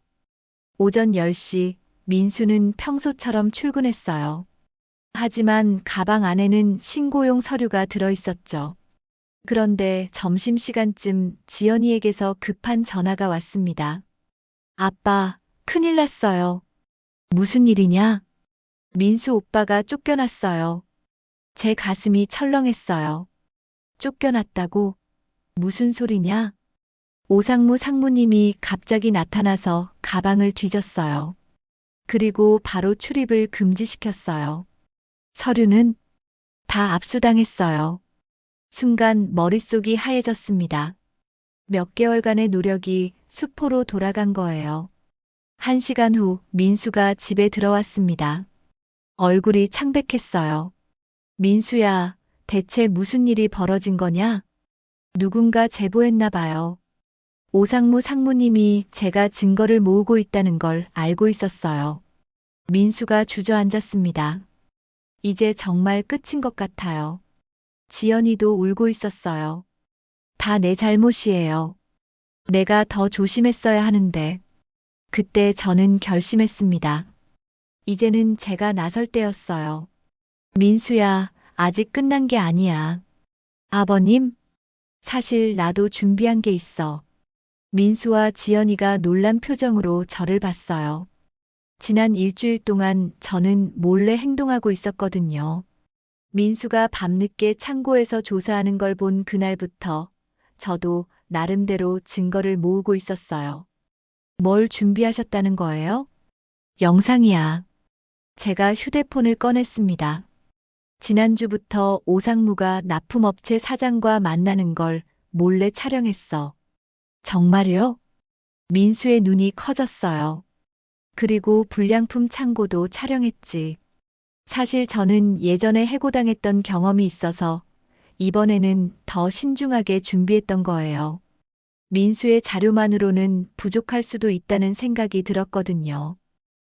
오전 10시 민수는 평소처럼 출근했어요. 하지만 가방 안에는 신고용 서류가 들어있었죠. 그런데 점심시간쯤 지연이에게서 급한 전화가 왔습니다. 아빠, 큰일 났어요. 무슨 일이냐? 민수 오빠가 쫓겨났어요. 제 가슴이 철렁했어요. 쫓겨났다고? 무슨 소리냐? 오상무 상무님이 갑자기 나타나서 가방을 뒤졌어요. 그리고 바로 출입을 금지시켰어요. 서류는 다 압수당했어요. 순간 머릿속이 하얘졌습니다. 몇 개월간의 노력이 수포로 돌아간 거예요. 1시간 후 민수가 집에 들어왔습니다. 얼굴이 창백했어요. 민수야, 대체 무슨 일이 벌어진 거냐? 누군가 제보했나 봐요. 오상무 상무님이 제가 증거를 모으고 있다는 걸 알고 있었어요. 민수가 주저앉았습니다. 이제 정말 끝인 것 같아요. 지연이도 울고 있었어요. 다 내 잘못이에요. 내가 더 조심했어야 하는데. 그때 저는 결심했습니다. 이제는 제가 나설 때였어요. 민수야, 아직 끝난 게 아니야. 아버님, 사실 나도 준비한 게 있어. 민수와 지연이가 놀란 표정으로 저를 봤어요. 지난 일주일 동안 저는 몰래 행동하고 있었거든요. 민수가 밤늦게 창고에서 조사하는 걸 본 그날부터 저도 나름대로 증거를 모으고 있었어요. 뭘 준비하셨다는 거예요? 영상이야. 제가 휴대폰을 꺼냈습니다. 지난주부터 오상무가 납품업체 사장과 만나는 걸 몰래 촬영했어. 정말요? 민수의 눈이 커졌어요. 그리고 불량품 창고도 촬영했지. 사실 저는 예전에 해고당했던 경험이 있어서 이번에는 더 신중하게 준비했던 거예요. 민수의 자료만으로는 부족할 수도 있다는 생각이 들었거든요.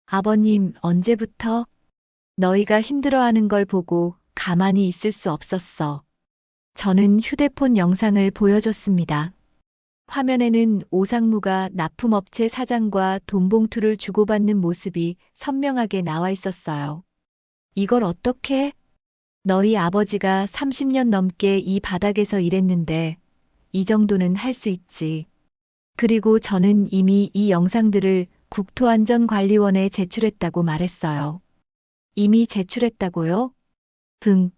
아버님, 언제부터? 너희가 힘들어하는 걸 보고 가만히 있을 수 없었어. 저는 휴대폰 영상을 보여줬습니다. 화면에는 오상무가 납품업체 사장과 돈봉투를 주고받는 모습이 선명하게 나와 있었어요. 이걸 어떻게? 너희 아버지가 30년 넘게 이 바닥에서 일했는데 이 정도는 할 수 있지. 그리고 저는 이미 이 영상들을 국토안전관리원에 제출했다고 말했어요. 이미 제출했다고요? 응.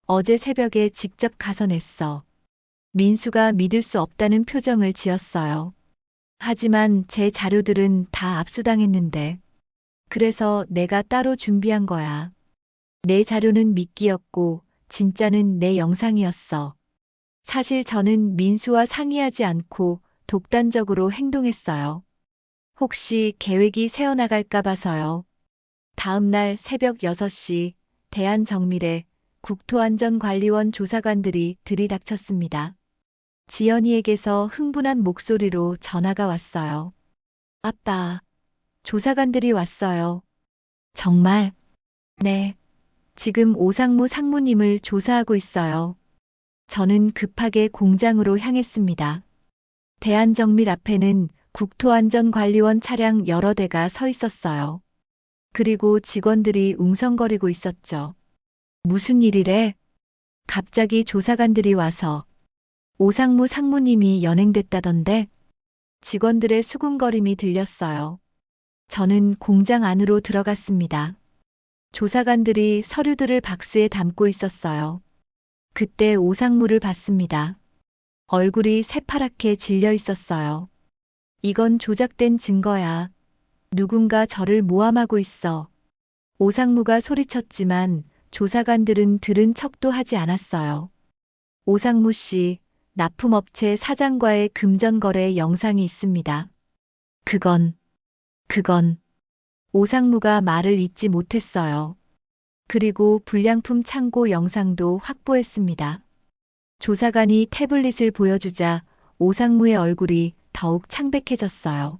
어제 새벽에 직접 가서 냈어. 민수가 믿을 수 없다는 표정을 지었어요. 하지만 제 자료들은 다 압수당했는데. 그래서 내가 따로 준비한 거야. 내 자료는 미끼였고 진짜는 내 영상이었어. 사실 저는 민수와 상의하지 않고 독단적으로 행동했어요. 혹시 계획이 새어나갈까 봐서요. 다음 날 새벽 6시 대한정밀에 국토안전관리원 조사관들이 들이닥쳤습니다. 지연이에게서 흥분한 목소리로 전화가 왔어요. 아빠, 조사관들이 왔어요. 정말? 네. 지금 오상무 상무님을 조사하고 있어요. 저는 급하게 공장으로 향했습니다. 대한정밀 앞에는 국토안전관리원 차량 여러 대가 서 있었어요. 그리고 직원들이 웅성거리고 있었죠. 무슨 일이래? 갑자기 조사관들이 와서 오상무 상무님이 연행됐다던데 직원들의 수군거림이 들렸어요. 저는 공장 안으로 들어갔습니다. 조사관들이 서류들을 박스에 담고 있었어요. 그때 오상무를 봤습니다. 얼굴이 새파랗게 질려 있었어요. 이건 조작된 증거야. 누군가 저를 모함하고 있어. 오상무가 소리쳤지만 조사관들은 들은 척도 하지 않았어요. 오상무 씨, 납품업체 사장과의 금전거래 영상이 있습니다. 그건 오상무가 말을 잇지 못했어요. 그리고 불량품 창고 영상도 확보했습니다. 조사관이 태블릿을 보여주자 오상무의 얼굴이 더욱 창백해졌어요.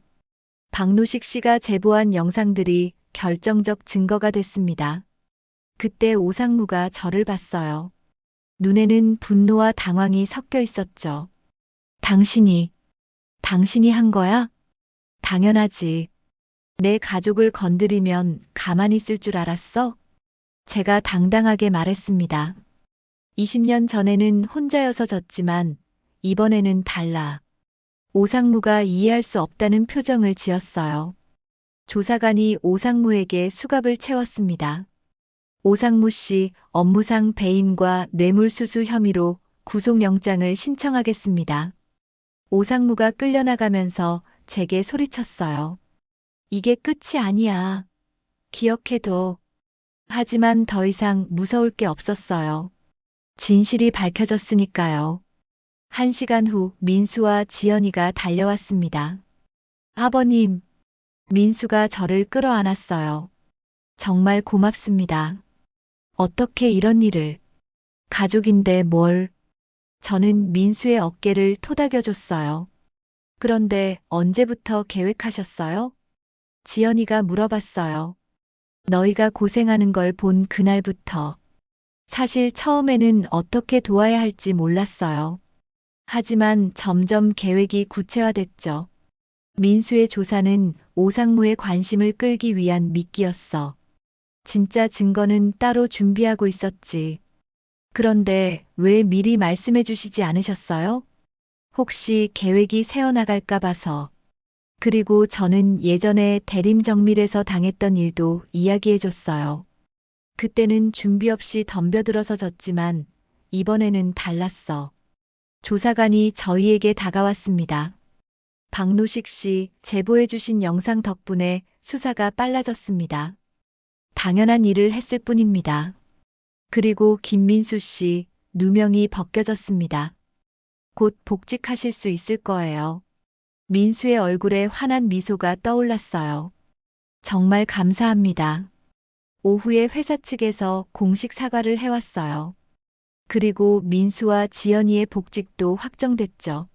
박노식 씨가 제보한 영상들이 결정적 증거가 됐습니다. 그때 오상무가 저를 봤어요. 눈에는 분노와 당황이 섞여 있었죠. 당신이 한 거야? 당연하지. 내 가족을 건드리면 가만히 있을 줄 알았어? 제가 당당하게 말했습니다. 20년 전에는 혼자여서 졌지만 이번에는 달라. 오상무가 이해할 수 없다는 표정을 지었어요. 조사관이 오상무에게 수갑을 채웠습니다. 오상무 씨 업무상 배임과 뇌물수수 혐의로 구속영장을 신청하겠습니다. 오상무가 끌려나가면서 제게 소리쳤어요. 이게 끝이 아니야. 기억해둬. 하지만 더 이상 무서울 게 없었어요. 진실이 밝혀졌으니까요. 1시간 후 민수와 지연이가 달려왔습니다. 아버님, 민수가 저를 끌어안았어요. 정말 고맙습니다. 어떻게 이런 일을. 가족인데 뭘. 저는 민수의 어깨를 토닥여줬어요. 그런데 언제부터 계획하셨어요? 지연이가 물어봤어요. 너희가 고생하는 걸 본 그날부터. 사실 처음에는 어떻게 도와야 할지 몰랐어요. 하지만 점점 계획이 구체화됐죠. 민수의 조사는 오상무의 관심을 끌기 위한 미끼였어. 진짜 증거는 따로 준비하고 있었지. 그런데 왜 미리 말씀해 주시지 않으셨어요? 혹시 계획이 새어나갈까 봐서. 그리고 저는 예전에 대림정밀에서 당했던 일도 이야기해 줬어요. 그때는 준비 없이 덤벼들어서 졌지만 이번에는 달랐어. 조사관이 저희에게 다가왔습니다. 박노식 씨 제보해 주신 영상 덕분에 수사가 빨라졌습니다. 당연한 일을 했을 뿐입니다. 그리고 김민수 씨 누명이 벗겨졌습니다. 곧 복직하실 수 있을 거예요. 민수의 얼굴에 환한 미소가 떠올랐어요. 정말 감사합니다. 오후에 회사 측에서 공식 사과를 해왔어요. 그리고 민수와 지연이의 복직도 확정됐죠.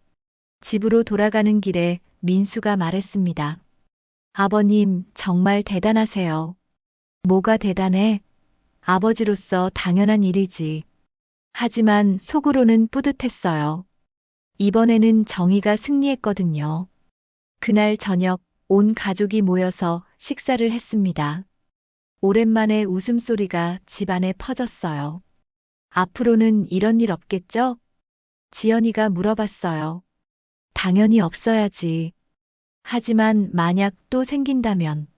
집으로 돌아가는 길에 민수가 말했습니다. 아버님, 정말 대단하세요. 뭐가 대단해? 아버지로서 당연한 일이지. 하지만 속으로는 뿌듯했어요. 이번에는 정의가 승리했거든요. 그날 저녁 온 가족이 모여서 식사를 했습니다. 오랜만에 웃음소리가 집안에 퍼졌어요. 앞으로는 이런 일 없겠죠? 지연이가 물어봤어요. 당연히 없어야지. 하지만 만약 또 생긴다면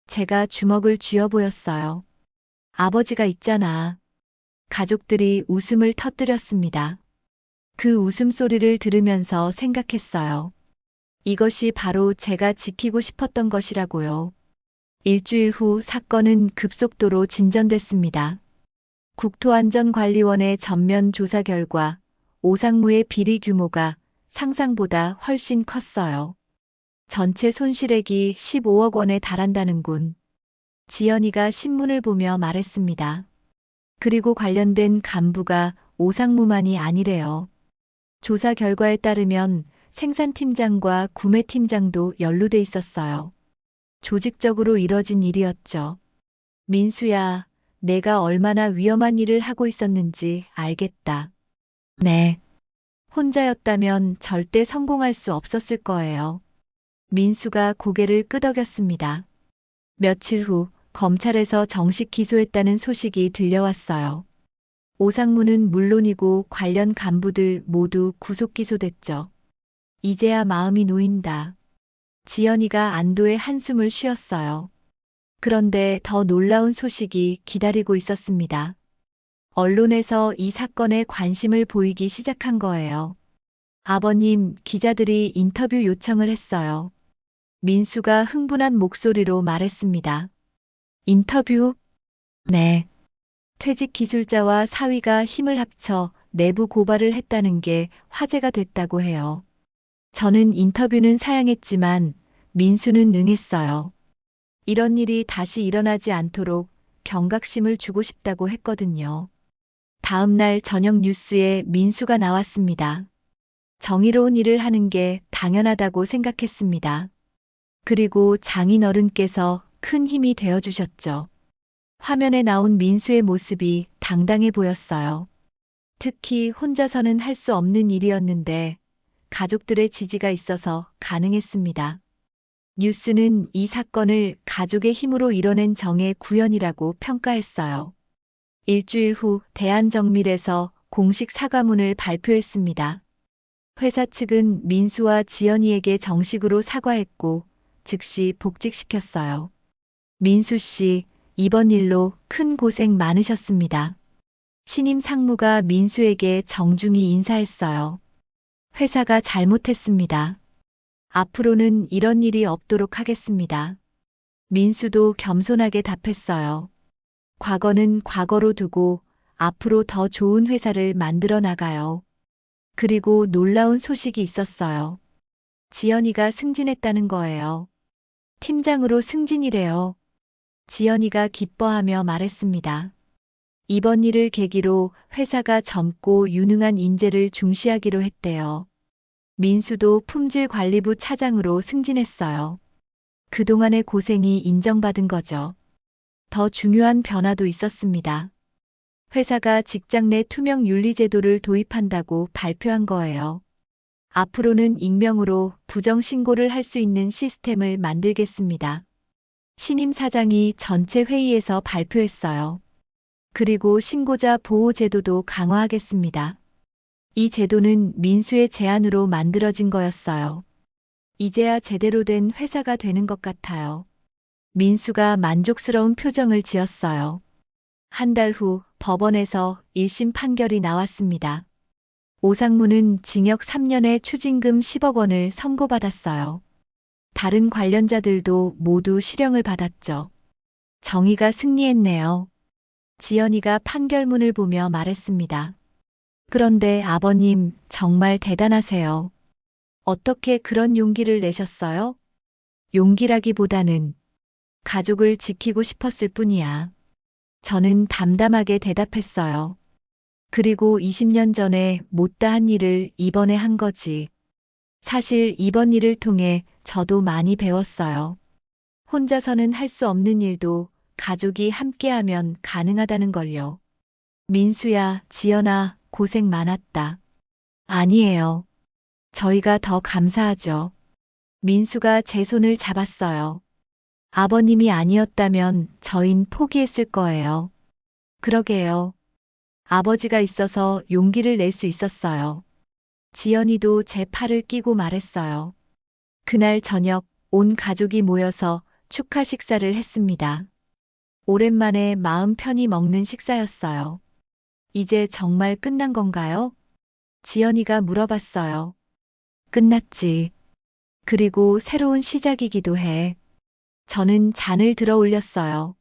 제가 주먹을 쥐어 보였어요. 아버지가 있잖아. 가족들이 웃음을 터뜨렸습니다. 그 웃음소리를 들으면서 생각했어요. 이것이 바로 제가 지키고 싶었던 것이라고요. 일주일 후 사건은 급속도로 진전됐습니다. 국토안전관리원의 전면 조사 결과 오상무의 비리 규모가 상상보다 훨씬 컸어요. 전체 손실액이 15억 원에 달한다는군. 지연이가 신문을 보며 말했습니다. 그리고 관련된 간부가 오상무만이 아니래요. 조사 결과에 따르면 생산팀장과 구매팀장도 연루돼 있었어요. 조직적으로 이뤄진 일이었죠. 민수야, 내가 얼마나 위험한 일을 하고 있었는지 알겠다. 네. 혼자였다면 절대 성공할 수 없었을 거예요. 민수가 고개를 끄덕였습니다. 며칠 후 검찰에서 정식 기소했다는 소식이 들려왔어요. 오상무는 물론이고 관련 간부들 모두 구속 기소됐죠. 이제야 마음이 놓인다. 지연이가 안도의 한숨을 쉬었어요. 그런데 더 놀라운 소식이 기다리고 있었습니다. 언론에서 이 사건에 관심을 보이기 시작한 거예요. 아버님, 기자들이 인터뷰 요청을 했어요. 민수가 흥분한 목소리로 말했습니다. 인터뷰? 네. 퇴직 기술자와 사위가 힘을 합쳐 내부 고발을 했다는 게 화제가 됐다고 해요. 저는 인터뷰는 사양했지만 민수는 응했어요. 이런 일이 다시 일어나지 않도록 경각심을 주고 싶다고 했거든요. 다음 날 저녁 뉴스에 민수가 나왔습니다. 정의로운 일을 하는 게 당연하다고 생각했습니다. 그리고 장인어른께서 큰 힘이 되어주셨죠. 화면에 나온 민수의 모습이 당당해 보였어요. 특히 혼자서는 할 수 없는 일이었는데 가족들의 지지가 있어서 가능했습니다. 뉴스는 이 사건을 가족의 힘으로 이뤄낸 정의 구현이라고 평가했어요. 일주일 후 대한정밀에서 공식 사과문을 발표했습니다. 회사 측은 민수와 지연이에게 정식으로 사과했고 즉시 복직시켰어요. 민수 씨, 이번 일로 큰 고생 많으셨습니다. 신임 상무가 민수에게 정중히 인사했어요. 회사가 잘못했습니다. 앞으로는 이런 일이 없도록 하겠습니다. 민수도 겸손하게 답했어요. 과거는 과거로 두고 앞으로 더 좋은 회사를 만들어 나가요. 그리고 놀라운 소식이 있었어요. 지연이가 승진했다는 거예요. 팀장으로 승진이래요. 지연이가 기뻐하며 말했습니다. 이번 일을 계기로 회사가 젊고 유능한 인재를 중시하기로 했대요. 민수도 품질관리부 차장으로 승진했어요. 그동안의 고생이 인정받은 거죠. 더 중요한 변화도 있었습니다. 회사가 직장 내 투명 윤리 제도를 도입한다고 발표한 거예요. 앞으로는 익명으로 부정 신고를 할 수 있는 시스템을 만들겠습니다. 신임 사장이 전체 회의에서 발표했어요. 그리고 신고자 보호 제도도 강화하겠습니다. 이 제도는 민수의 제안으로 만들어진 거였어요. 이제야 제대로 된 회사가 되는 것 같아요. 민수가 만족스러운 표정을 지었어요. 한 달 후 법원에서 1심 판결이 나왔습니다. 오상무는 징역 3년에 추징금 10억 원을 선고받았어요. 다른 관련자들도 모두 실형을 받았죠. 정의가 승리했네요. 지연이가 판결문을 보며 말했습니다. 그런데 아버님, 정말 대단하세요. 어떻게 그런 용기를 내셨어요? 용기라기보다는 가족을 지키고 싶었을 뿐이야. 저는 담담하게 대답했어요. 그리고 20년 전에 못다한 일을 이번에 한 거지. 사실 이번 일을 통해 저도 많이 배웠어요. 혼자서는 할 수 없는 일도 가족이 함께하면 가능하다는 걸요. 민수야, 지연아, 고생 많았다. 아니에요. 저희가 더 감사하죠. 민수가 제 손을 잡았어요. 아버님이 아니었다면 저흰 포기했을 거예요. 그러게요. 아버지가 있어서 용기를 낼 수 있었어요. 지연이도 제 팔을 끼고 말했어요. 그날 저녁 온 가족이 모여서 축하 식사를 했습니다. 오랜만에 마음 편히 먹는 식사였어요. 이제 정말 끝난 건가요? 지연이가 물어봤어요. 끝났지. 그리고 새로운 시작이기도 해. 저는 잔을 들어 올렸어요.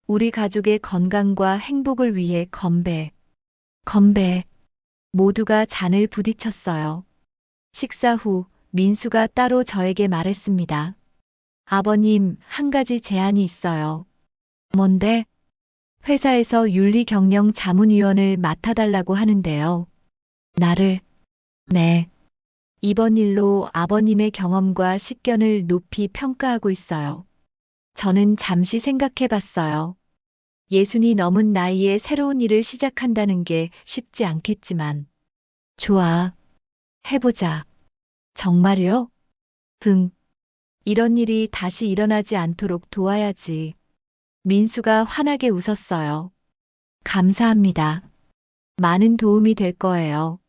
우리 가족의 건강과 행복을 위해 건배. 건배. 모두가 잔을 부딪혔어요. 식사 후 민수가 따로 저에게 말했습니다. 아버님, 한 가지 제안이 있어요. 뭔데? 회사에서 윤리경영 자문위원을 맡아달라고 하는데요. 나를? 네. 이번 일로 아버님의 경험과 식견을 높이 평가하고 있어요. 저는 잠시 생각해 봤어요. 60이 넘은 나이에 새로운 일을 시작한다는 게 쉽지 않겠지만. 좋아. 해보자. 정말요? 응. 이런 일이 다시 일어나지 않도록 도와야지. 민수가 환하게 웃었어요. 감사합니다. 많은 도움이 될 거예요.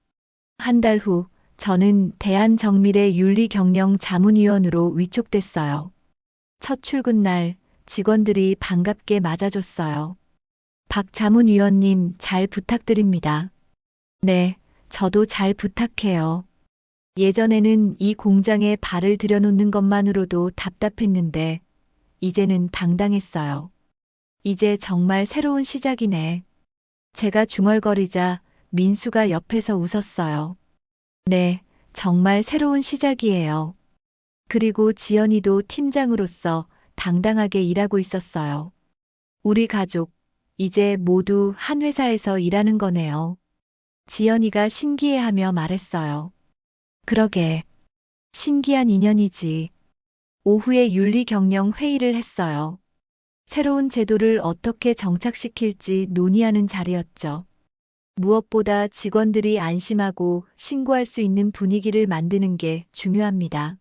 한 달 후, 저는 대한정밀의 윤리경영 자문위원으로 위촉됐어요. 첫 출근 날 직원들이 반갑게 맞아줬어요. 박 자문위원님 잘 부탁드립니다. 네, 저도 잘 부탁해요. 예전에는 이 공장에 발을 들여놓는 것만으로도 답답했는데, 이제는 당당했어요. 이제 정말 새로운 시작이네. 제가 중얼거리자 민수가 옆에서 웃었어요. 네, 정말 새로운 시작이에요. 그리고 지연이도 팀장으로서 당당하게 일하고 있었어요. 우리 가족, 이제 모두 한 회사에서 일하는 거네요. 지연이가 신기해하며 말했어요. 그러게. 신기한 인연이지. 오후에 윤리경영 회의를 했어요. 새로운 제도를 어떻게 정착시킬지 논의하는 자리였죠. 무엇보다 직원들이 안심하고 신고할 수 있는 분위기를 만드는 게 중요합니다.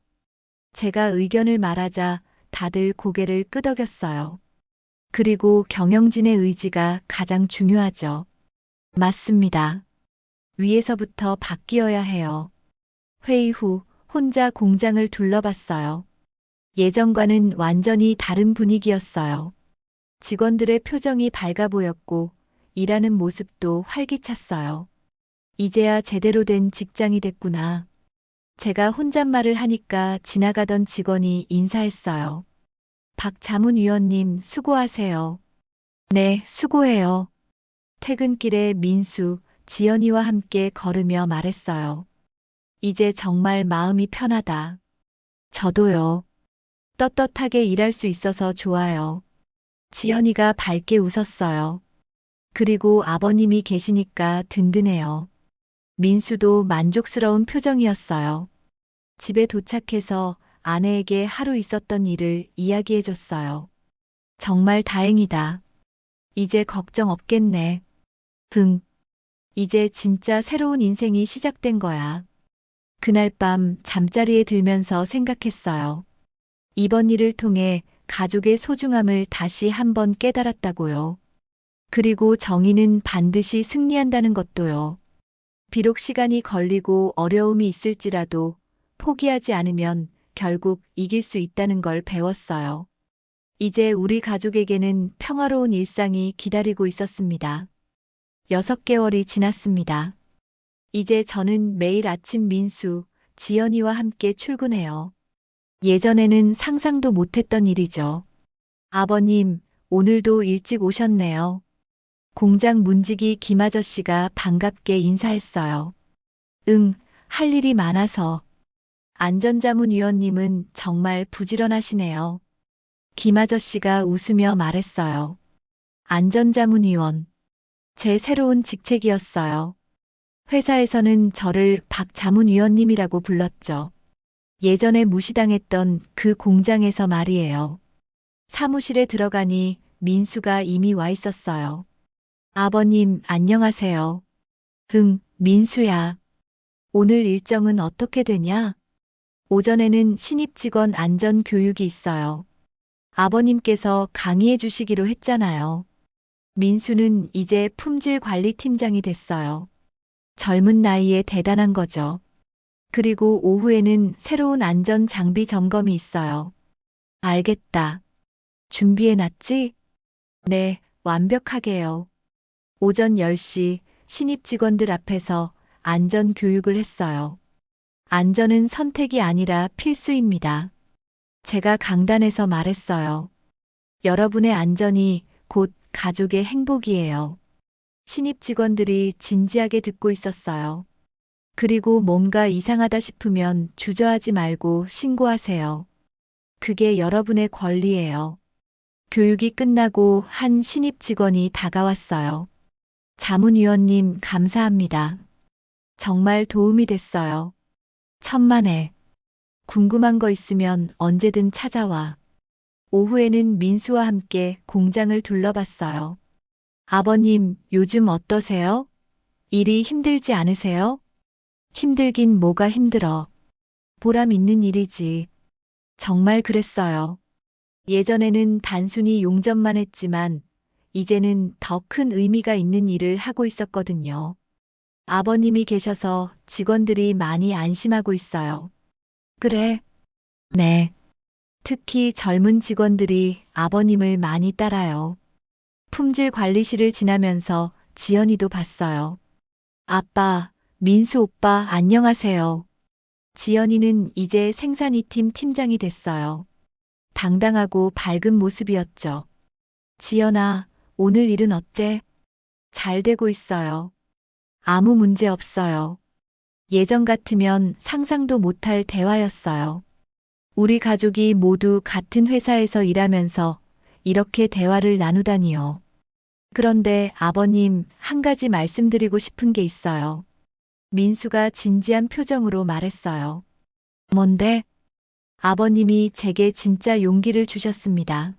제가 의견을 말하자 다들 고개를 끄덕였어요. 그리고 경영진의 의지가 가장 중요하죠. 맞습니다. 위에서부터 바뀌어야 해요. 회의 후 혼자 공장을 둘러봤어요. 예전과는 완전히 다른 분위기였어요. 직원들의 표정이 밝아 보였고 일하는 모습도 활기찼어요. 이제야 제대로 된 직장이 됐구나. 제가 혼잣말을 하니까 지나가던 직원이 인사했어요. 박 자문위원님 수고하세요. 네, 수고해요. 퇴근길에 민수, 지연이와 함께 걸으며 말했어요. 이제 정말 마음이 편하다. 저도요. 떳떳하게 일할 수 있어서 좋아요. 지연이가 밝게 웃었어요. 그리고 아버님이 계시니까 든든해요. 민수도 만족스러운 표정이었어요. 집에 도착해서 아내에게 하루 있었던 일을 이야기해 줬어요. 정말 다행이다. 이제 걱정 없겠네. 응. 이제 진짜 새로운 인생이 시작된 거야. 그날 밤 잠자리에 들면서 생각했어요. 이번 일을 통해 가족의 소중함을 다시 한번 깨달았다고요. 그리고 정의는 반드시 승리한다는 것도요. 비록 시간이 걸리고 어려움이 있을지라도 포기하지 않으면 결국 이길 수 있다는 걸 배웠어요. 이제 우리 가족에게는 평화로운 일상이 기다리고 있었습니다. 6개월이 지났습니다. 이제 저는 매일 아침 민수, 지연이와 함께 출근해요. 예전에는 상상도 못했던 일이죠. 아버님, 오늘도 일찍 오셨네요. 공장 문지기 김아저씨가 반갑게 인사했어요. 응, 할 일이 많아서. 안전자문위원님은 정말 부지런하시네요. 김아저씨가 웃으며 말했어요. 안전자문위원. 제 새로운 직책이었어요. 회사에서는 저를 박 자문위원님이라고 불렀죠. 예전에 무시당했던 그 공장에서 말이에요. 사무실에 들어가니 민수가 이미 와 있었어요. 아버님, 안녕하세요. 응, 민수야. 오늘 일정은 어떻게 되냐? 오전에는 신입 직원 안전 교육이 있어요. 아버님께서 강의해 주시기로 했잖아요. 민수는 이제 품질 관리 팀장이 됐어요. 젊은 나이에 대단한 거죠. 그리고 오후에는 새로운 안전 장비 점검이 있어요. 알겠다. 준비해 놨지? 네, 완벽하게요. 오전 10시 신입 직원들 앞에서 안전 교육을 했어요. 안전은 선택이 아니라 필수입니다. 제가 강단에서 말했어요. 여러분의 안전이 곧 가족의 행복이에요. 신입 직원들이 진지하게 듣고 있었어요. 그리고 뭔가 이상하다 싶으면 주저하지 말고 신고하세요. 그게 여러분의 권리예요. 교육이 끝나고 한 신입 직원이 다가왔어요. 자문위원님 감사합니다. 정말 도움이 됐어요. 천만에. 궁금한 거 있으면 언제든 찾아와. 오후에는 민수와 함께 공장을 둘러봤어요. 아버님, 요즘 어떠세요? 일이 힘들지 않으세요? 힘들긴 뭐가 힘들어. 보람 있는 일이지. 정말 그랬어요. 예전에는 단순히 용접만 했지만 이제는 더 큰 의미가 있는 일을 하고 있었거든요. 아버님이 계셔서 직원들이 많이 안심하고 있어요. 그래. 네. 특히 젊은 직원들이 아버님을 많이 따라요. 품질 관리실을 지나면서 지연이도 봤어요. 아빠, 민수 오빠 안녕하세요. 지연이는 이제 생산 2팀 팀장이 됐어요. 당당하고 밝은 모습이었죠. 지연아, 오늘 일은 어때? 잘 되고 있어요. 아무 문제 없어요. 예전 같으면 상상도 못할 대화였어요. 우리 가족이 모두 같은 회사에서 일하면서 이렇게 대화를 나누다니요. 그런데 아버님, 한 가지 말씀드리고 싶은 게 있어요. 민수가 진지한 표정으로 말했어요. 뭔데? 아버님이 제게 진짜 용기를 주셨습니다.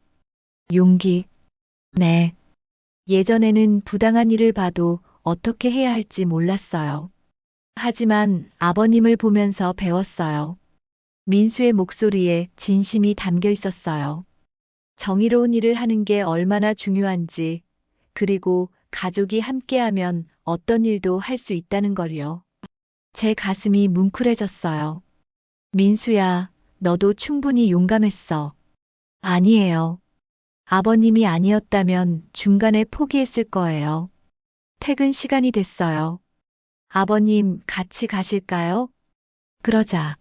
용기. 네. 예전에는 부당한 일을 봐도 어떻게 해야 할지 몰랐어요. 하지만 아버님을 보면서 배웠어요. 민수의 목소리에 진심이 담겨 있었어요. 정의로운 일을 하는 게 얼마나 중요한지, 그리고 가족이 함께하면 어떤 일도 할 수 있다는 걸요. 제 가슴이 뭉클해졌어요. 민수야, 너도 충분히 용감했어. 아니에요. 아버님이 아니었다면 중간에 포기했을 거예요. 퇴근 시간이 됐어요. 아버님, 같이 가실까요? 그러자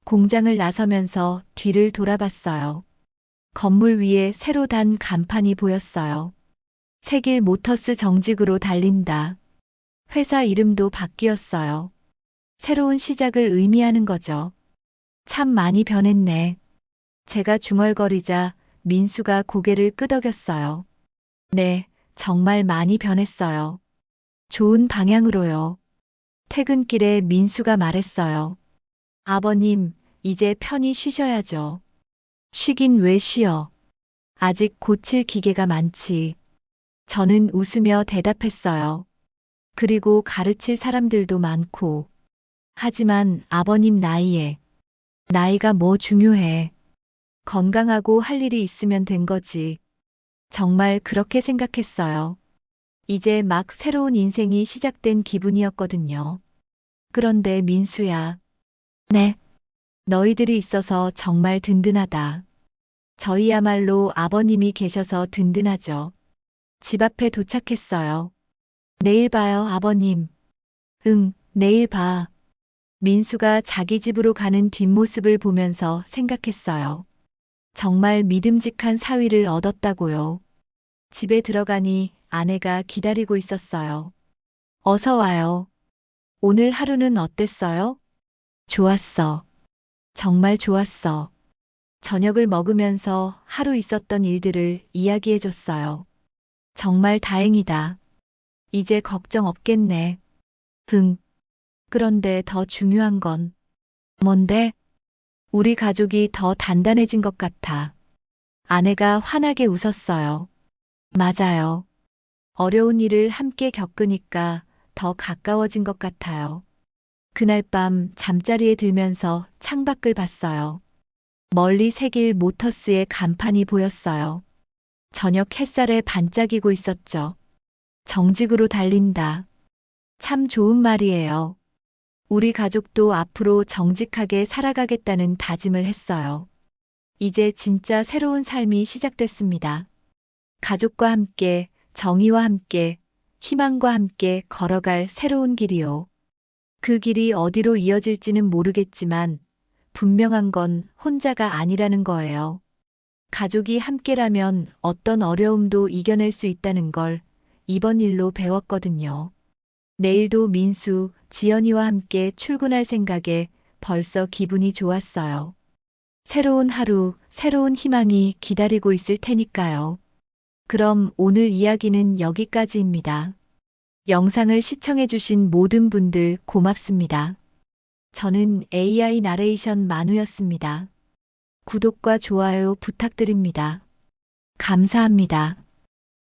공장을 나서면서 뒤를 돌아봤어요. 건물 위에 새로 단 간판이 보였어요. 세길 모터스 정직으로 달린다. 회사 이름도 바뀌었어요. 새로운 시작을 의미하는 거죠. 참 많이 변했네. 제가 중얼거리자 민수가 고개를 끄덕였어요. 네, 정말 많이 변했어요. 좋은 방향으로요. 퇴근길에 민수가 말했어요. 아버님, 이제 편히 쉬셔야죠. 쉬긴 왜 쉬어? 아직 고칠 기계가 많지. 저는 웃으며 대답했어요. 그리고 가르칠 사람들도 많고. 하지만 아버님 나이가 뭐 중요해. 건강하고 할 일이 있으면 된 거지. 정말 그렇게 생각했어요. 이제 막 새로운 인생이 시작된 기분이었거든요. 그런데 민수야. 네. 너희들이 있어서 정말 든든하다. 저희야말로 아버님이 계셔서 든든하죠. 집 앞에 도착했어요. 내일 봐요, 아버님. 응, 내일 봐. 민수가 자기 집으로 가는 뒷모습을 보면서 생각했어요. 정말 믿음직한 사위를 얻었다고요. 집에 들어가니 아내가 기다리고 있었어요. 어서 와요. 오늘 하루는 어땠어요? 좋았어. 정말 좋았어. 저녁을 먹으면서 하루 있었던 일들을 이야기해 줬어요. 정말 다행이다. 이제 걱정 없겠네. 응. 그런데 더 중요한 건 뭔데? 우리 가족이 더 단단해진 것 같아. 아내가 환하게 웃었어요. 맞아요. 어려운 일을 함께 겪으니까 더 가까워진 것 같아요. 그날 밤 잠자리에 들면서 창밖을 봤어요. 멀리 새길 모터스의 간판이 보였어요. 저녁 햇살에 반짝이고 있었죠. 정직으로 달린다. 참 좋은 말이에요. 우리 가족도 앞으로 정직하게 살아가겠다는 다짐을 했어요. 이제 진짜 새로운 삶이 시작됐습니다. 가족과 함께, 정의와 함께, 희망과 함께 걸어갈 새로운 길이요. 그 길이 어디로 이어질지는 모르겠지만 분명한 건 혼자가 아니라는 거예요. 가족이 함께라면 어떤 어려움도 이겨낼 수 있다는 걸 이번 일로 배웠거든요. 내일도 민수, 지연이와 함께 출근할 생각에 벌써 기분이 좋았어요. 새로운 하루, 새로운 희망이 기다리고 있을 테니까요. 그럼 오늘 이야기는 여기까지입니다. 영상을 시청해주신 모든 분들 고맙습니다. 저는 AI 나레이션 만우였습니다. 구독과 좋아요 부탁드립니다. 감사합니다.